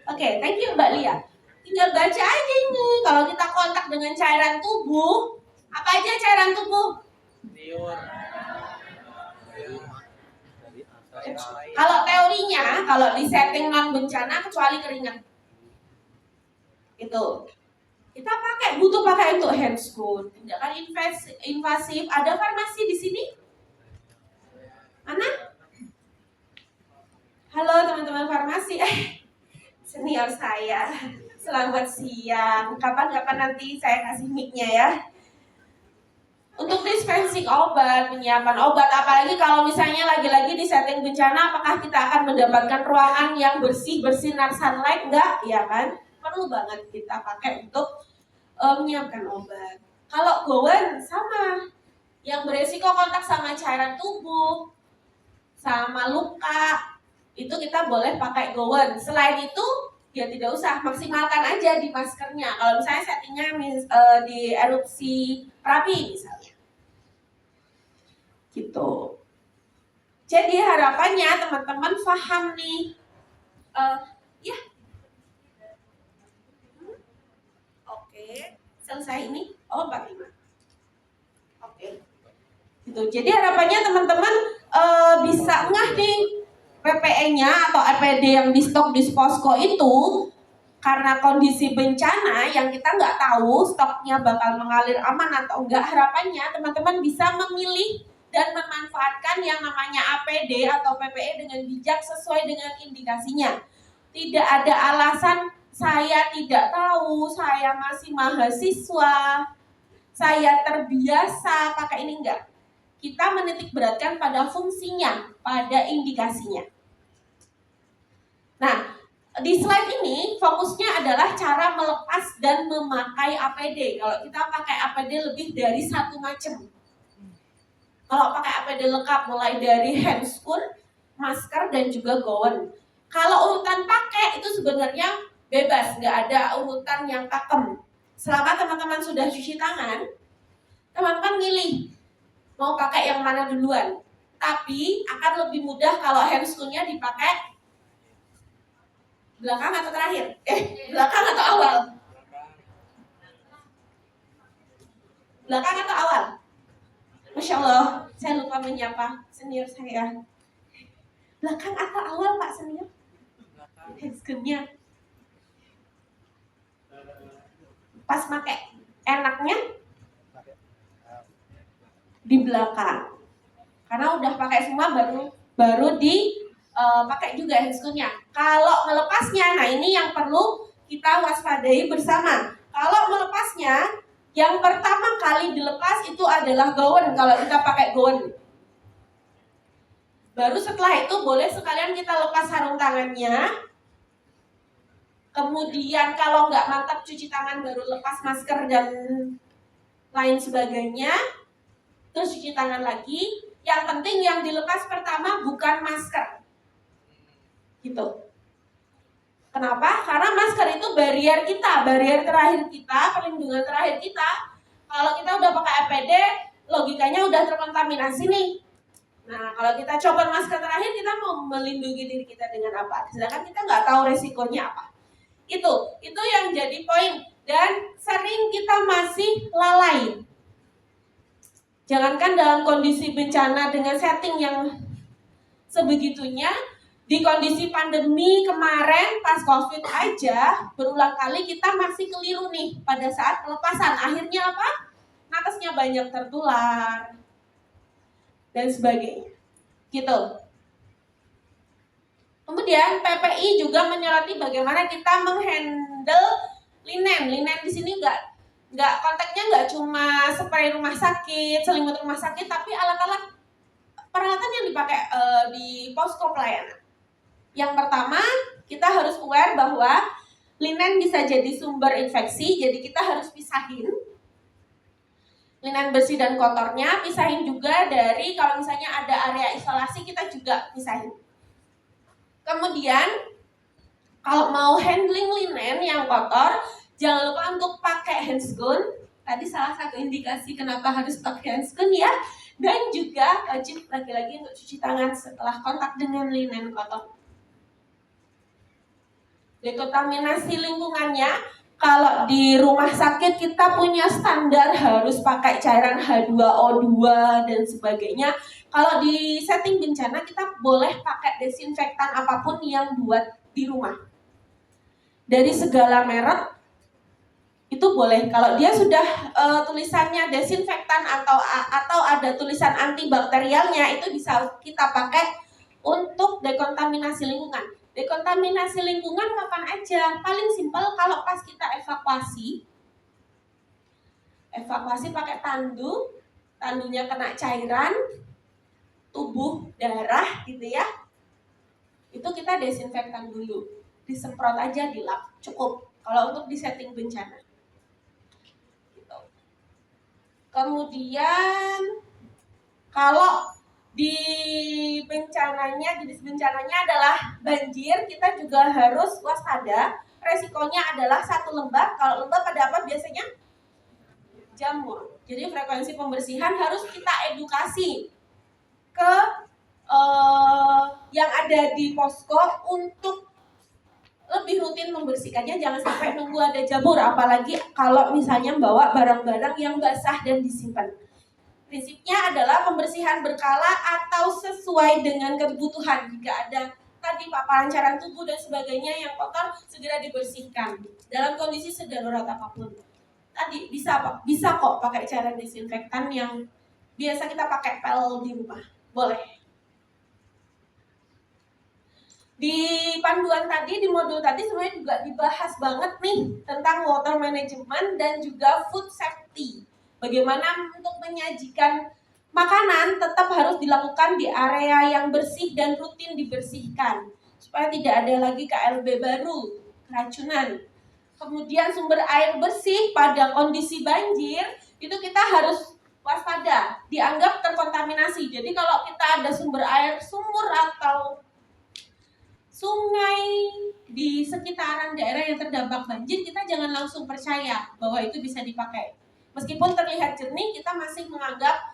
Oke, thank you Mbak Lia. Tinggal baca aja ini. Kalau kita kontak dengan cairan tubuh, apa aja cairan tubuh? Kalau teorinya, kalau di setting non bencana kecuali keringat, itu kita butuh pakai untuk handscoon. Tindakan invasif. Ada farmasi di sini? Mana? Halo teman-teman farmasi. Senior saya. Selamat siang. Kapan-kapan nanti saya kasih mic-nya ya. Untuk dispensing obat, penyiapan obat, apalagi kalau misalnya lagi-lagi di setting bencana, apakah kita akan mendapatkan ruangan yang bersih bersinar sunlight? Enggak, ya kan? Perlu banget kita pakai untuk menyiapkan obat. Kalau gowen sama, yang beresiko kontak sama cairan tubuh, sama luka, itu kita boleh pakai gowen. Selain itu, ya tidak usah, maksimalkan aja di maskernya. Kalau misalnya settingnya di erupsi Merapi misalnya. Gitu. Jadi harapannya teman-teman paham nih. Ya. Oke, selesai ini. Oh, 45. Oke. Gitu. Jadi harapannya teman-teman bisa ngeh nih PPE-nya atau APD yang di stok di posko itu, karena kondisi bencana yang kita nggak tahu stoknya bakal mengalir aman atau enggak. Harapannya teman-teman bisa memilih dan memanfaatkan yang namanya APD atau PPE dengan bijak sesuai dengan indikasinya. Tidak ada alasan saya tidak tahu, saya masih mahasiswa, saya terbiasa pakai ini, enggak. Kita menitik beratkan pada fungsinya, pada indikasinya. Nah, Di slide ini fokusnya adalah cara melepas dan memakai APD. Kalau kita pakai APD lebih dari satu macam. Kalau pakai APD lengkap mulai dari handscoon, masker dan juga gown. Kalau urutan pakai itu sebenarnya bebas, nggak ada urutan yang pakem. Selama teman-teman sudah cuci tangan, teman-teman milih mau pakai yang mana duluan. Tapi akan lebih mudah kalau handscoonnya dipakai belakang atau terakhir? Belakang atau awal? Belakang atau awal? Masya Allah, saya lupa menyapa senior saya. Belakang atau awal Pak senior? Handscoonnya. Pas pakai enaknya di belakang. Karena udah pakai semua baru pakai juga handscoonnya. Kalau melepasnya, nah ini yang perlu kita waspadai bersama. Kalau melepasnya, yang pertama kali dilepas itu adalah gown. Kalau kita pakai gown, baru setelah itu boleh sekalian kita lepas sarung tangannya. Kemudian kalau nggak mantap cuci tangan baru lepas masker dan lain sebagainya. Terus cuci tangan lagi. Yang penting yang dilepas pertama bukan masker. Gitu. Kenapa? Karena masker itu barrier kita, barrier terakhir kita, perlindungan terakhir kita. Kalau kita udah pakai APD, logikanya udah terkontaminasi nih. Nah, kalau kita coba masker terakhir, kita mau melindungi diri kita dengan apa? Sedangkan kita nggak tahu resikonya apa. Itu yang jadi poin. Dan sering kita masih lalai. Jangankan dalam kondisi bencana dengan setting yang sebegitunya, di kondisi pandemi kemarin pas COVID aja, berulang kali kita masih keliru nih pada saat pelepasan. Akhirnya apa? Nakesnya banyak tertular dan sebagainya. Gitu. Kemudian PPI juga menyoroti bagaimana kita menghandle linen. Linen di sini nggak konteksnya nggak cuma spray rumah sakit, selimut rumah sakit, tapi alat-alat peralatan yang dipakai di posko pelayanan. Yang pertama, kita harus aware bahwa linen bisa jadi sumber infeksi, jadi kita harus pisahin linen bersih dan kotornya, pisahin juga dari kalau misalnya ada area isolasi kita juga pisahin. Kemudian, kalau mau handling linen yang kotor, jangan lupa untuk pakai handscoon. Tadi salah satu indikasi kenapa harus pakai handscoon ya. Dan juga wajib lagi-lagi untuk cuci tangan setelah kontak dengan linen kotor. Dekontaminasi lingkungannya, kalau di rumah sakit kita punya standar harus pakai cairan H2O2 dan sebagainya. Kalau di setting bencana kita boleh pakai desinfektan apapun yang buat di rumah. Dari segala merek itu boleh. Kalau dia sudah tulisannya desinfektan atau ada tulisan antibakterialnya, itu bisa kita pakai untuk dekontaminasi lingkungan. Dekontaminasi lingkungan kapan aja? Paling simpel kalau pas kita evakuasi pakai tandunya kena cairan, tubuh, darah gitu ya. Itu kita desinfektan dulu, disemprot aja di lap, cukup. Kalau untuk di setting bencana. Gitu. Kemudian kalau di jenis bencananya adalah banjir, kita juga harus waspada. Resikonya adalah satu lembab. Kalau lembab ada apa biasanya? Jamur. Jadi frekuensi pembersihan harus kita edukasi ke yang ada di posko untuk lebih rutin membersihkannya. Jangan sampai nunggu ada jamur, apalagi kalau misalnya bawa barang-barang yang basah dan disimpan. Prinsipnya adalah pembersihan berkala atau sesuai dengan kebutuhan. Jika ada tadi paparan cairan tubuh dan sebagainya yang kotor, segera dibersihkan dalam kondisi sedarurat apapun. Tadi bisa kok pakai cairan desinfektan yang biasa kita pakai pel di rumah, boleh. Di panduan tadi, di modul tadi sebenarnya juga dibahas banget nih tentang water management dan juga food safety. Bagaimana untuk menyajikan makanan tetap harus dilakukan di area yang bersih dan rutin dibersihkan. supaya tidak ada lagi KLB baru, keracunan. Kemudian sumber air bersih pada kondisi banjir itu kita harus waspada, dianggap terkontaminasi. Jadi kalau kita ada sumber air sumur atau sungai di sekitaran daerah yang terdampak banjir, kita jangan langsung percaya bahwa itu bisa dipakai. Meskipun terlihat jernih, kita masih menganggap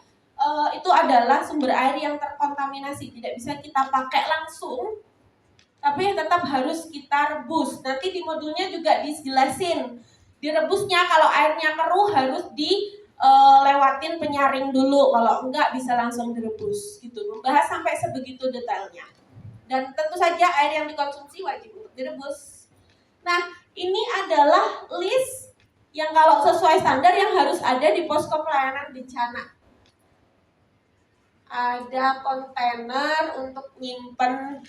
itu adalah sumber air yang terkontaminasi, tidak bisa kita pakai langsung, tapi tetap harus kita rebus. Nanti di modulnya juga dijelasin, direbusnya kalau airnya keruh harus dilewatin penyaring dulu, kalau enggak bisa langsung direbus gitu. Membahas sampai sebegitu detailnya. Dan tentu saja air yang dikonsumsi wajib untuk direbus. Nah, ini adalah list yang kalau sesuai standar yang harus ada di posko pelayanan bencana. Ada kontainer untuk nyimpen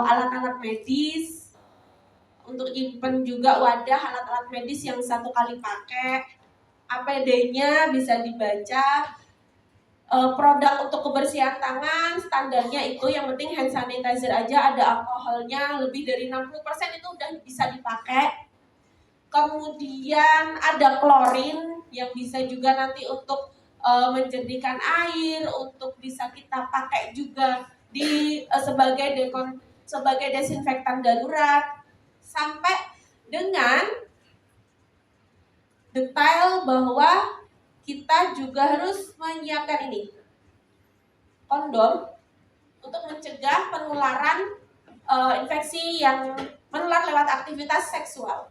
alat-alat medis, untuk nyimpen juga wadah alat-alat medis yang 1 kali pakai. APD-nya bisa dibaca. Produk untuk kebersihan tangan standarnya itu yang penting hand sanitizer aja ada alkoholnya lebih dari 60% itu udah bisa dipakai. Kemudian ada klorin yang bisa juga nanti untuk menjernihkan air, untuk bisa kita pakai juga di sebagai desinfektan darurat, sampai dengan detail bahwa kita juga harus menyiapkan ini kondom untuk mencegah penularan infeksi yang menular lewat aktivitas seksual.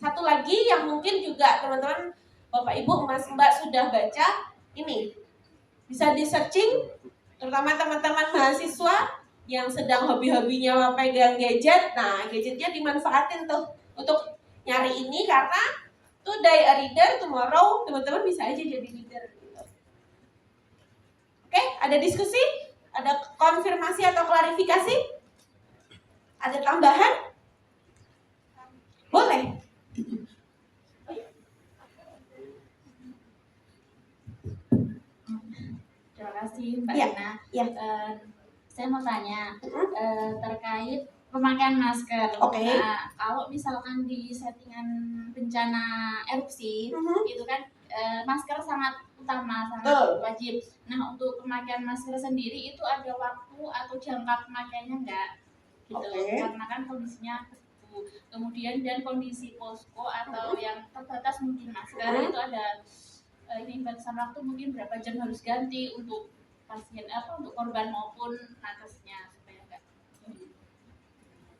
Satu lagi yang mungkin juga teman-teman Bapak Ibu Mas Mbak sudah baca, ini bisa di searching, terutama teman-teman mahasiswa yang sedang hobi-hobinya pegang gadget. Nah, gadgetnya dimanfaatin tuh untuk nyari ini, karena today a reader, tomorrow teman-teman bisa aja jadi leader gitu. Oke, ada diskusi? Ada konfirmasi atau klarifikasi? Ada tambahan? Boleh. Terima kasih Mbak Ya, Ina. ya. Saya mau tanya terkait pemakaian masker. Oke. Nah, kalau misalkan di settingan bencana erupsi, itu kan masker sangat utama, sangat wajib. Nah, untuk pemakaian masker sendiri itu ada waktu atau jangka pemakaiannya enggak? Gitu. Oke. Karena kan kondisinya begitu. Kemudian dan kondisi posko atau yang terbatas mungkin masker itu ada ini batasan waktu mungkin berapa jam harus ganti untuk pasien untuk korban maupun nakesnya supaya enggak.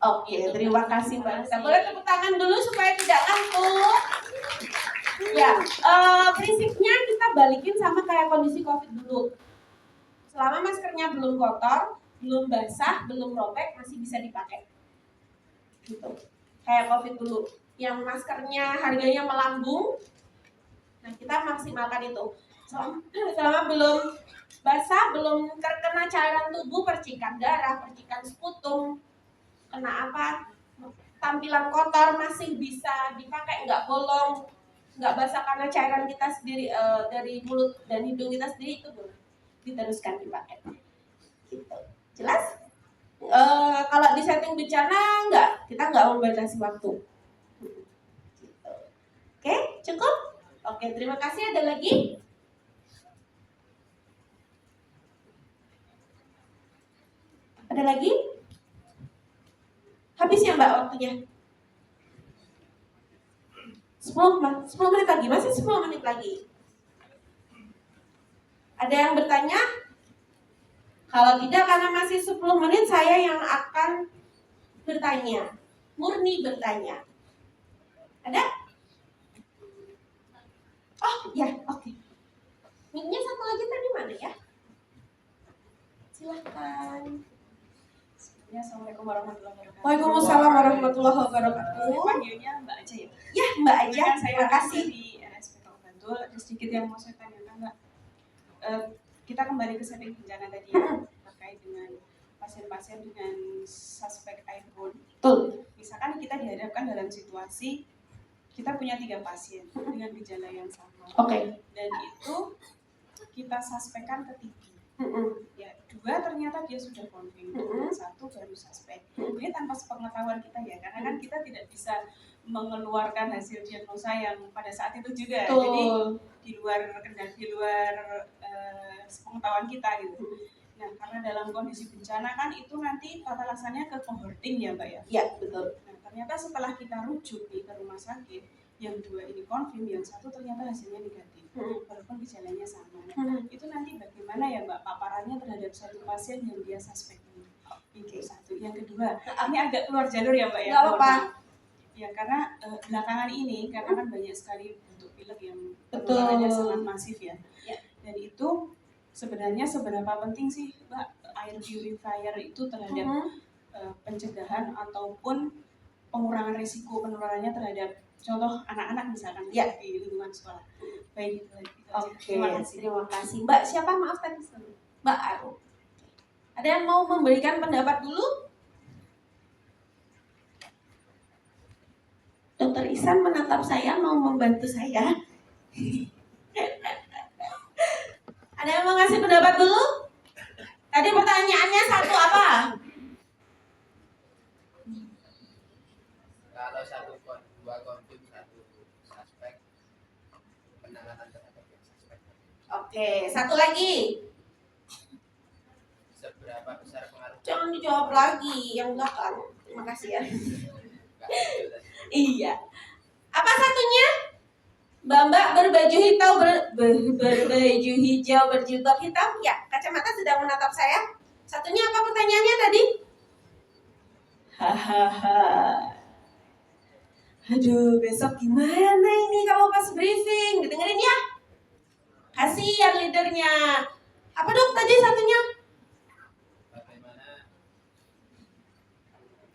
Oke, terima kasih Mbak. Kita boleh tepuk tangan dulu supaya tidak ngantuk. Ya, prinsipnya kita balikin sama kayak kondisi COVID dulu. Selama maskernya belum kotor, belum basah, belum robek, masih bisa dipakai. Gitu. Kayak COVID dulu, yang maskernya harganya melambung. Nah, kita maksimalkan itu. Selama belum basah, belum terkena cairan tubuh, percikan darah, percikan sputum, kena tampilan kotor masih bisa dipakai, nggak bolong, nggak basah karena cairan kita sendiri dari mulut dan hidung kita sendiri, itu boleh diteruskan dipakai. Gitu. Jelas? Kalau di setting bencana kita nggak membatasi waktu. Gitu. Oke, cukup? Oke, terima kasih. Ada lagi? Ada lagi? Habis ya Mbak waktunya? 10 menit lagi, masih 10 menit lagi. Ada yang bertanya? Kalau tidak, karena masih 10 menit, saya yang akan bertanya. Murni bertanya. Ada? Oh, ya, oke. Mic-nya satu lagi tadi mana ya? Silakan. Assalamualaikum warahmatullahi wabarakatuh. Waalaikumsalam warahmatullahi wabarakatuh. Panggilnya Mbak aja ya? Ya, Mbak aja. Terima kasih. Di RSPK Bantul, ada sedikit yang mau saya tanyakan Mbak. Kita kembali ke setting bencana tadi ya, terkait dengan pasien-pasien dengan suspek airborne. Betul. Misalkan kita dihadapkan dalam situasi kita punya 3 pasien dengan gejala yang sama. Oke. Dan itu kita suspekkan ke TB. Ya, 2 ternyata dia sudah confirm, 1 baru suspek. Ini tanpa sepengetahuan kita ya, karena kan kita tidak bisa mengeluarkan hasil diagnosa yang pada saat itu juga. Jadi di luar kendali, di luar sepengetahuan kita gitu. Nah, karena dalam kondisi bencana kan itu nanti tata laksananya ke cohorting ya Mbak ya? Ya, betul. Nah, ternyata setelah kita rujuk nih ke rumah sakit, yang 2 ini confirm, yang 1 ternyata hasilnya negatif, walaupun gejalanya sama. Itu nanti bagaimana ya Mbak paparannya terhadap satu pasien yang dia suspek ini? Itu 1. Yang kedua, ini agak keluar jalur ya Mbak ya? Nggak apa-apa. Ya karena belakangan ini, karena kan banyak sekali bentuk pilek yang Betul. penularannya sangat masif ya. Ya. Dan itu sebenarnya seberapa penting sih Mbak air purifier itu terhadap pencegahan ataupun pengurangan risiko penularannya terhadap contoh anak-anak misalkan di lingkungan sekolah. Baik itu aja. Oke, Terima kasih. terima kasih. Mbak, siapa? Maaf tadi. Mbak Aru. Ada yang mau memberikan pendapat dulu? Dokter Ihsan menatap saya, mau membantu saya. Ada yang mau ngasih pendapat dulu? Tadi pertanyaannya 1 apa? Kalau 2 konfirm 1 suspek, penanganan terhadap yang suspek. Oke, 1 lagi. Seberapa besar pengaruh? Jangan dijawab lagi yang belakang. Terima kasih ya. Iya. Apa satunya? Mbak berbaju hijau berbaju hijau berjilbab hitam. Ya, kacamata sedang menatap saya. Satunya apa pertanyaannya tadi? Hahaha. Aduh, besok gimana ini kalau pas briefing? Dengerin ya. Kasihan leadernya. Apa dok tadi satunya?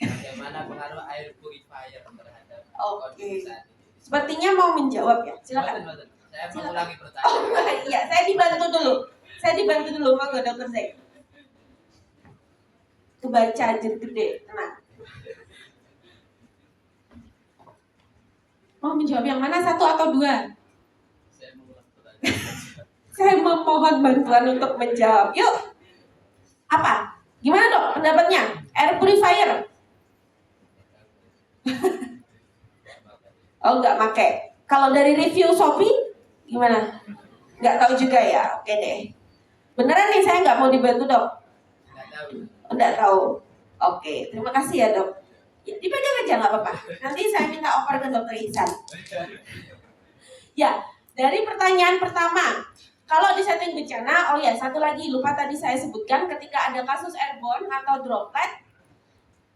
Bagaimana pengaruh air purifier terhadap Oke. kondisi saat ini? Sepertinya mau menjawab ya. Silakan. Betul. Saya mengulangi pertanyaan. Oh iya, saya dibantu dulu. Monggo dokter Zack. Kebaca anjir gede, tenang. Mau menjawab yang mana, 1 atau 2? Saya mengulangi pertanyaan. Saya memohon bantuan untuk menjawab. Yuk. Apa? Gimana dok pendapatnya? Air purifier? Oh nggak make. Kalau dari review Shopee gimana? Nggak tahu juga ya. Oke deh. Beneran nih saya nggak mau dibantu dok. Nggak tahu. Oke, terima kasih ya dok. Ya, dipegang aja nggak apa-apa. Nanti saya minta oper ke dokter Ihsan. Ya, dari pertanyaan pertama, kalau di setting bencana, oh ya 1 lagi lupa tadi saya sebutkan, ketika ada kasus airborne atau droplet,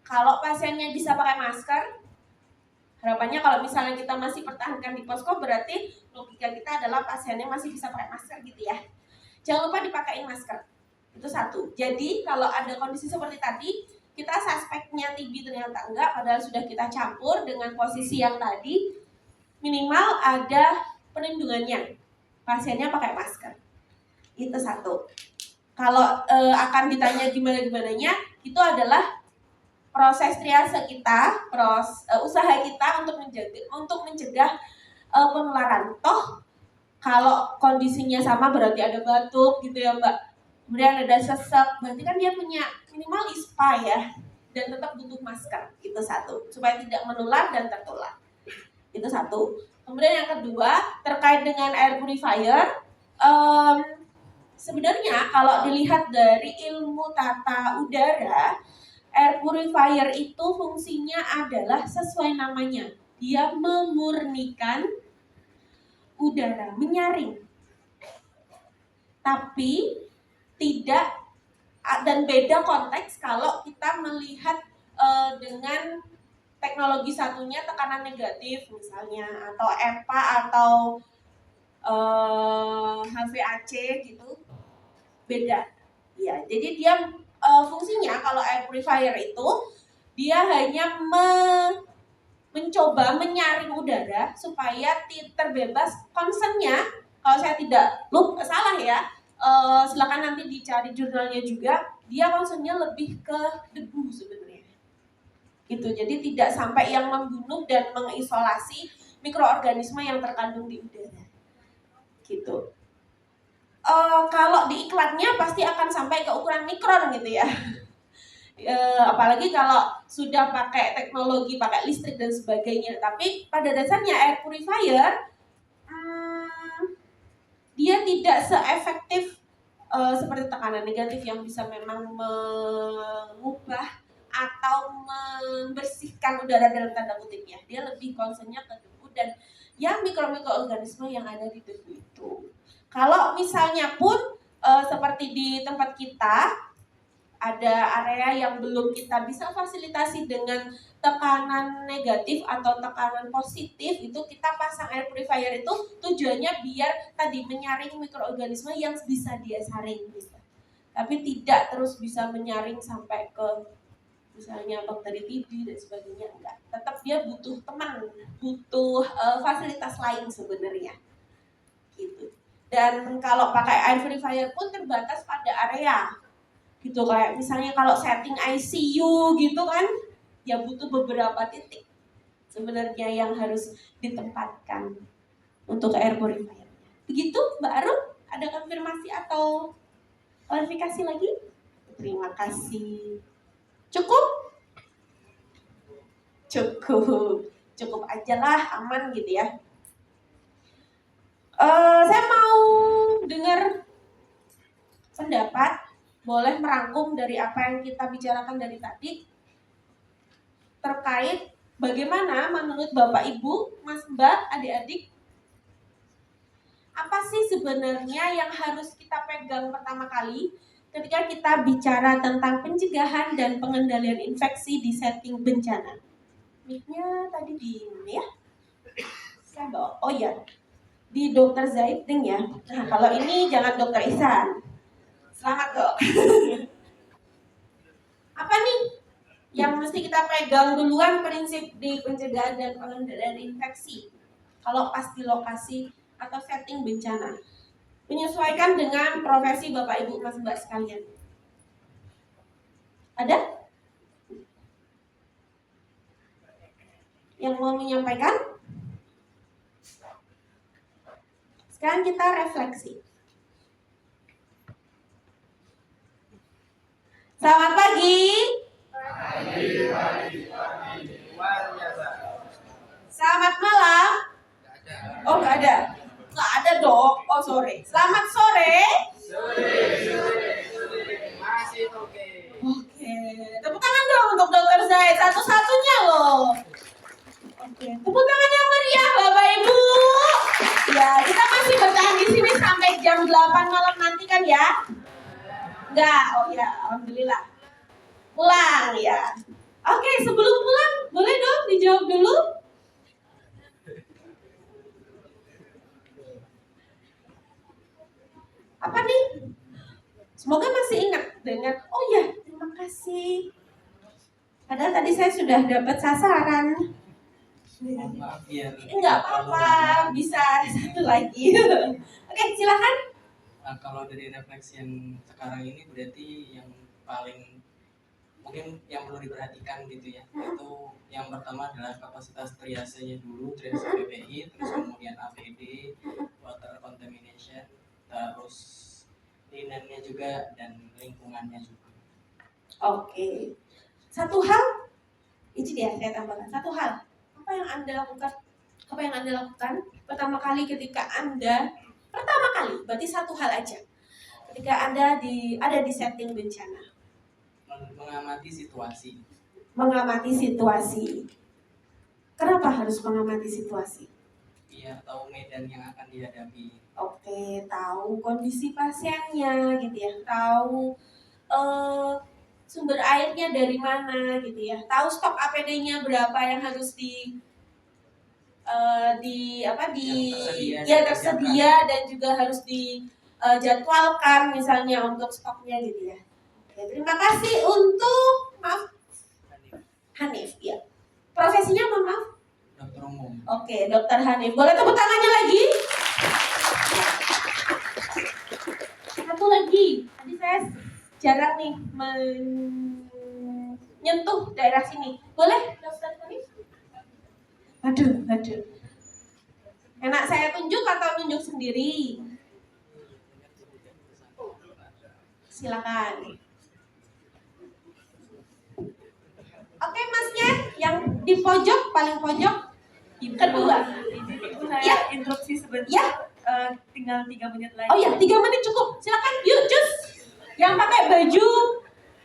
kalau pasiennya bisa pakai masker, harapannya kalau misalnya kita masih pertahankan di posko, berarti logika kita adalah pasiennya masih bisa pakai masker gitu ya. Jangan lupa dipakein masker. Itu 1. Jadi kalau ada kondisi seperti tadi, kita suspeknya TB ternyata enggak, padahal sudah kita campur dengan posisi yang tadi, minimal ada perlindungannya. Pasiennya pakai masker. Itu 1. Kalau akan ditanya gimana-gimananya, itu adalah proses triase kita, usaha kita untuk mencegah penularan. Toh kalau kondisinya sama berarti ada batuk gitu ya Mbak. Kemudian ada sesak, berarti kan dia punya minimal ISPA ya, dan tetap butuh masker. Itu 1, supaya tidak menular dan tertular. Itu 1. Kemudian yang kedua terkait dengan air purifier, sebenarnya kalau dilihat dari ilmu tata udara, air purifier itu fungsinya adalah sesuai namanya, dia memurnikan udara, menyaring. Tapi tidak, dan beda konteks kalau kita melihat dengan teknologi satunya tekanan negatif misalnya, atau EPA atau HVAC gitu, beda. Ya, jadi dia fungsinya kalau air purifier itu dia hanya mencoba menyaring udara supaya terbebas concernnya. Kalau saya tidak salah ya, silakan nanti dicari jurnalnya juga. Dia concernnya lebih ke debu sebenarnya. Gitu. Jadi tidak sampai yang membunuh dan mengisolasi mikroorganisme yang terkandung di udara. Gitu. kalau di iklannya pasti akan sampai ke ukuran mikron gitu ya. Apalagi kalau sudah pakai teknologi, pakai listrik dan sebagainya. Tapi pada dasarnya air purifier dia tidak seefektif seperti tekanan negatif yang bisa memang mengubah atau membersihkan udara dalam tanda kutip ya. Dia lebih concernnya ke debu dan yang mikroorganisme yang ada di debu itu. Kalau misalnya pun seperti di tempat kita ada area yang belum kita bisa fasilitasi dengan tekanan negatif atau tekanan positif, itu kita pasang air purifier itu tujuannya biar tadi menyaring mikroorganisme yang bisa dia saring gitu. Tapi tidak terus bisa menyaring sampai ke misalnya bakteri TB dan sebagainya, enggak. Tetap dia butuh teman, butuh fasilitas lain sebenarnya gitu. Dan kalau pakai air purifier pun terbatas pada area gitu, kayak misalnya kalau setting ICU gitu kan ya butuh beberapa titik sebenarnya yang harus ditempatkan untuk air purifier. Begitu Mbak Arum, ada konfirmasi atau klarifikasi lagi? Terima kasih. Cukup? Cukup aja lah, aman gitu ya. Saya mau dengar pendapat, boleh merangkum dari apa yang kita bicarakan dari tadi terkait bagaimana menurut Bapak Ibu, Mas Mbak, adik-adik, apa sih sebenarnya yang harus kita pegang pertama kali ketika kita bicara tentang pencegahan dan pengendalian infeksi di setting bencana? Mic-nya tadi di mana ya? Saya bawa, oh ya, di Dokter Zaiding ya. Nah kalau ini jangan Dokter Ihsan. Selamat dok. Apa nih yang mesti kita pegang duluan prinsip di pencegahan dan pengendalian infeksi kalau pas di lokasi atau setting bencana? Menyesuaikan dengan profesi Bapak Ibu Mas Mbak sekalian. Ada? Yang mau menyampaikan? Sekarang kita refleksi. Selamat pagi. Selamat malam. Oh nggak ada. Nggak ada dok. Oh sore. Selamat sore. Masih oke. Oke. Tepuk tangan dong untuk Dokter Zaid. Satu-satunya loh. Oke. Tepuk tangan yang meriah Bapak Ibu. Ya kita masih bertahan di sini sampai jam 8 malam nanti kan ya? Enggak, oh ya, alhamdulillah. Pulang ya. Oke, sebelum pulang, boleh dong dijawab dulu? Apa nih? Semoga masih ingat dengan, oh ya, terima kasih. Padahal tadi saya sudah dapat sasaran. Maaf ya. Enggak apa-apa, bisa satu lagi. Oke, silakan. Kalau dari refleksi yang sekarang ini berarti yang paling mungkin yang perlu diperhatikan gitu ya, itu yang pertama adalah kapasitas triasenya dulu, triase PPI, terus kemudian APD, water contamination, terus linennya juga dan lingkungannya juga. Oke. Satu hal, izin ya saya tambahkan satu hal. Apa yang Anda lakukan? Apa yang Anda lakukan pertama kali ketika Anda berarti satu hal aja. Ketika Anda ada di setting bencana. Mengamati situasi. Mengamati situasi. Kenapa harus mengamati situasi? Iya, tahu medan yang akan dihadapi. Oke, tahu kondisi pasiennya gitu ya. Tahu sumber airnya dari mana gitu ya. Tahu stok APD-nya berapa yang harus tersedia dan juga harus dijadwalkan misalnya untuk stoknya gitu ya. Oke, terima kasih untuk Hanif ya. Profesinya maaf? Dokter umum. Oke, Dokter Hanif. Boleh tepuk tangannya lagi? Satu lagi. Tadi saya jarang nih menyentuh daerah sini. Boleh, Dokter Hanif? Aduh. Enak saya tunjuk atau tunjuk sendiri? Silakan. Oke, Masnya yang di pojok, paling pojok. Kedua. Ibu saya Ya. interupsi sebentar. Ya. Tinggal 3 menit lagi. Oh ya, 3 menit cukup. Silakan, yuk cus. Yang pakai baju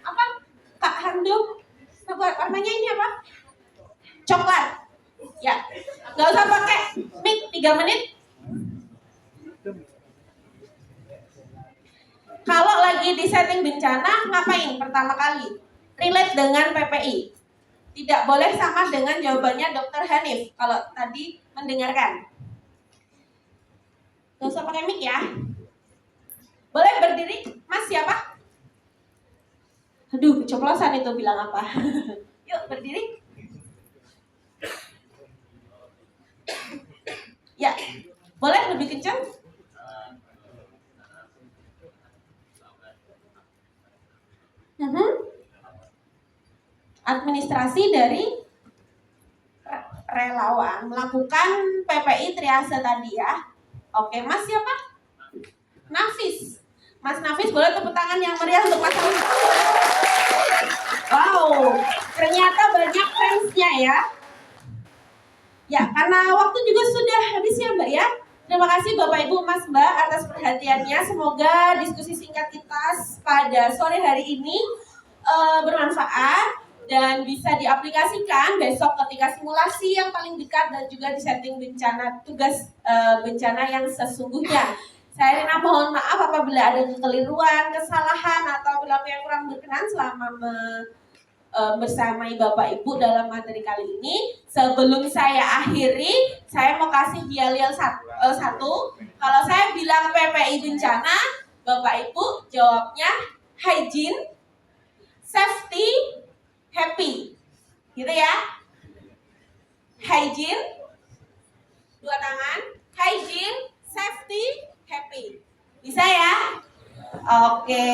apa? Kak Handuk. Warnanya ini apa? Coklat. Ya. Nggak usah pakai mic 3 menit. Kalau lagi di setting bencana, ngapain pertama kali? Relate dengan PPI. Tidak boleh sama dengan jawabannya Dr. Hanif kalau tadi mendengarkan. Gak usah pakai mic ya. Boleh berdiri? Mas siapa? Aduh, keceplosan itu bilang apa? Yuk berdiri. Ya, boleh lebih kencang? Administrasi dari relawan melakukan PPI triase tadi ya. Oke, Mas siapa? Nafis. Mas Nafis, boleh tepuk tangan yang meriah untuk Mas Nafis. Wow, ternyata banyak fansnya ya. Ya, karena waktu juga sudah habis ya Mbak ya. Terima kasih Bapak Ibu Mas Mbak atas perhatiannya. Semoga diskusi singkat kita pada sore hari ini bermanfaat dan bisa diaplikasikan besok ketika simulasi yang paling dekat dan juga di setting bencana tugas bencana yang sesungguhnya. Saya Rina mohon maaf apabila ada kekeliruan, kesalahan atau perilaku yang kurang berkenan selama bersamai Bapak Ibu dalam materi kali ini. Sebelum saya akhiri, saya mau kasih yel-yel satu. Kalau saya bilang PPI bencana, Bapak Ibu jawabnya hygiene, safety, happy, gitu ya. Hygiene, 2 tangan, hygiene, safety, happy. Bisa ya? Oke.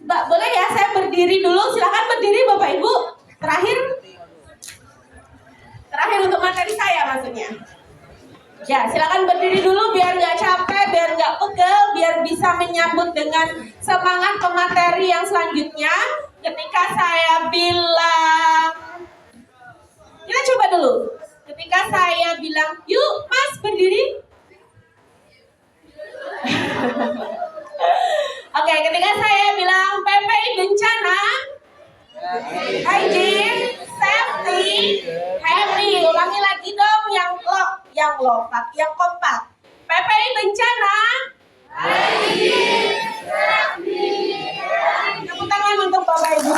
Mbak, boleh ya saya berdiri dulu? Silakan berdiri Bapak Ibu. Terakhir untuk materi saya maksudnya. Ya, silakan berdiri dulu biar nggak capek, biar nggak pegel, biar bisa menyambut dengan semangat pemateri yang selanjutnya. Ketika saya bilang, kita coba dulu. Ketika saya bilang, yuk Mas berdiri. Oke, ketika saya bilang PPI bencana, hygiene, safety, happy. Ulangi lagi dong yang lompat, yang kompak. PPI bencana, hygiene, safety. Tepuk tangan untuk Bapak Ibu.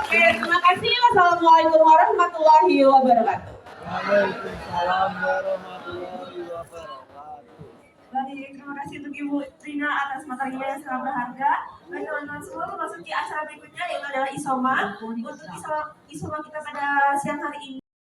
Oke, terima kasih. Wassalamualaikum warahmatullahi wabarakatuh. Waalaikumsalam warahmatullahi wabarakatuh. Baik, terima kasih untuk Ibu Rina atas materinya yang sangat berharga. Baik teman-teman semua, memasuki acara berikutnya yaitu adalah Isoma. Untuk Isoma kita pada siang hari ini